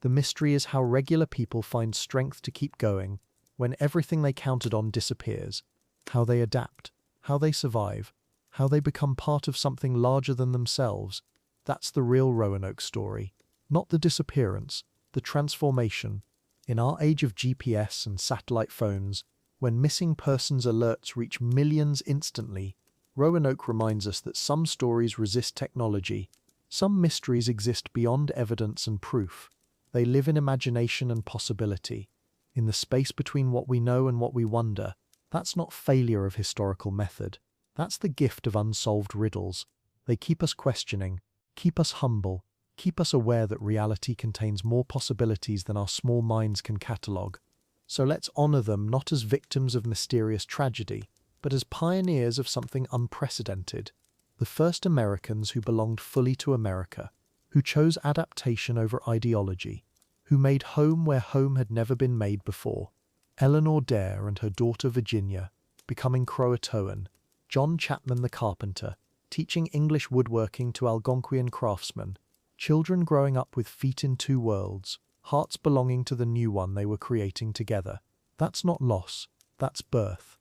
The mystery is how regular people find strength to keep going when everything they counted on disappears, how they adapt, how they survive, how they become part of something larger than themselves. That's the real Roanoke story, not the disappearance, the transformation. In our age of GPS and satellite phones, when missing persons alerts reach millions instantly, Roanoke reminds us that some stories resist technology. Some mysteries exist beyond evidence and proof. They live in imagination and possibility, in the space between what we know and what we wonder. That's not failure of historical method. That's the gift of unsolved riddles. They keep us questioning, keep us humble, keep us aware that reality contains more possibilities than our small minds can catalogue. So let's honor them not as victims of mysterious tragedy, but as pioneers of something unprecedented. The first Americans who belonged fully to America, who chose adaptation over ideology, who made home where home had never been made before. Eleanor Dare and her daughter Virginia, becoming Croatoan. John Chapman the carpenter, teaching English woodworking to Algonquian craftsmen. Children growing up with feet in two worlds, hearts belonging to the new one they were creating together. That's not loss, that's birth.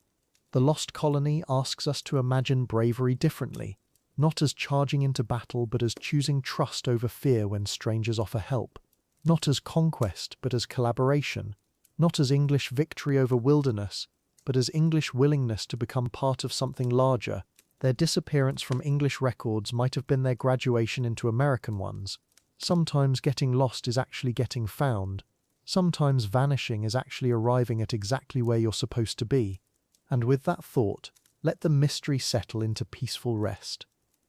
The Lost Colony asks us to imagine bravery differently, not as charging into battle but as choosing trust over fear when strangers offer help, not as conquest but as collaboration, not as English victory over wilderness, but as English willingness to become part of something larger. Their disappearance from English records might have been their graduation into American ones. Sometimes getting lost is actually getting found. Sometimes vanishing is actually arriving at exactly where you're supposed to be. And with that thought, let the mystery settle into peaceful rest.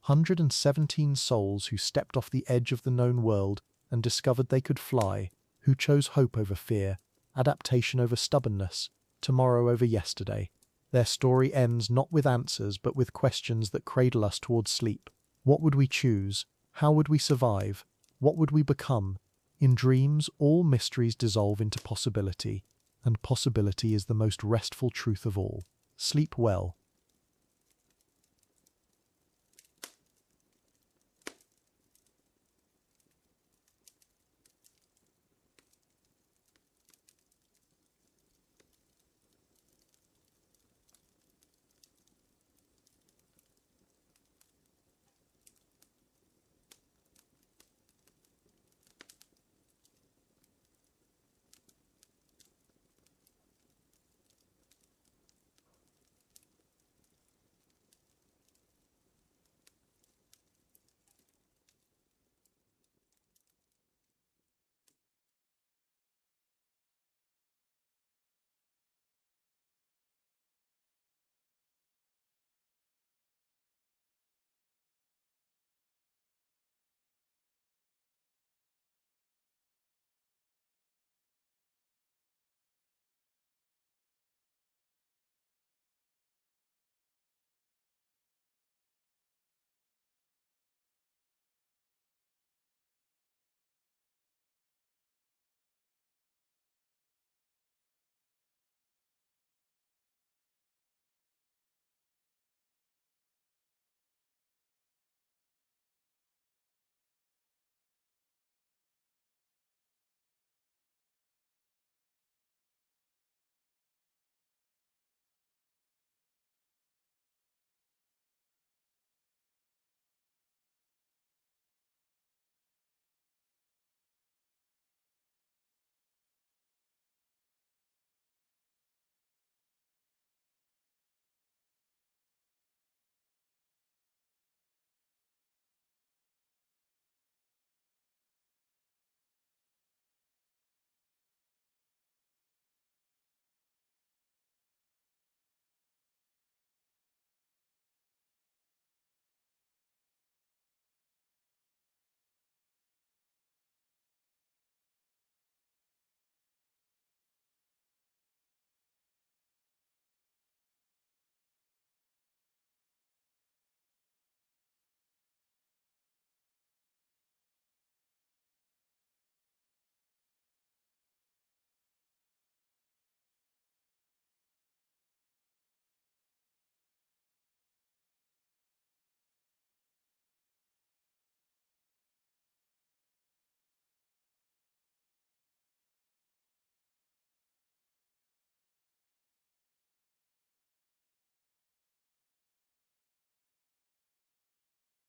117 souls who stepped off the edge of the known world and discovered they could fly, who chose hope over fear, adaptation over stubbornness, tomorrow over yesterday. Their story ends not with answers but with questions that cradle us towards sleep. What would we choose? How would we survive? What would we become? In dreams, all mysteries dissolve into possibility, and possibility is the most restful truth of all. Sleep well.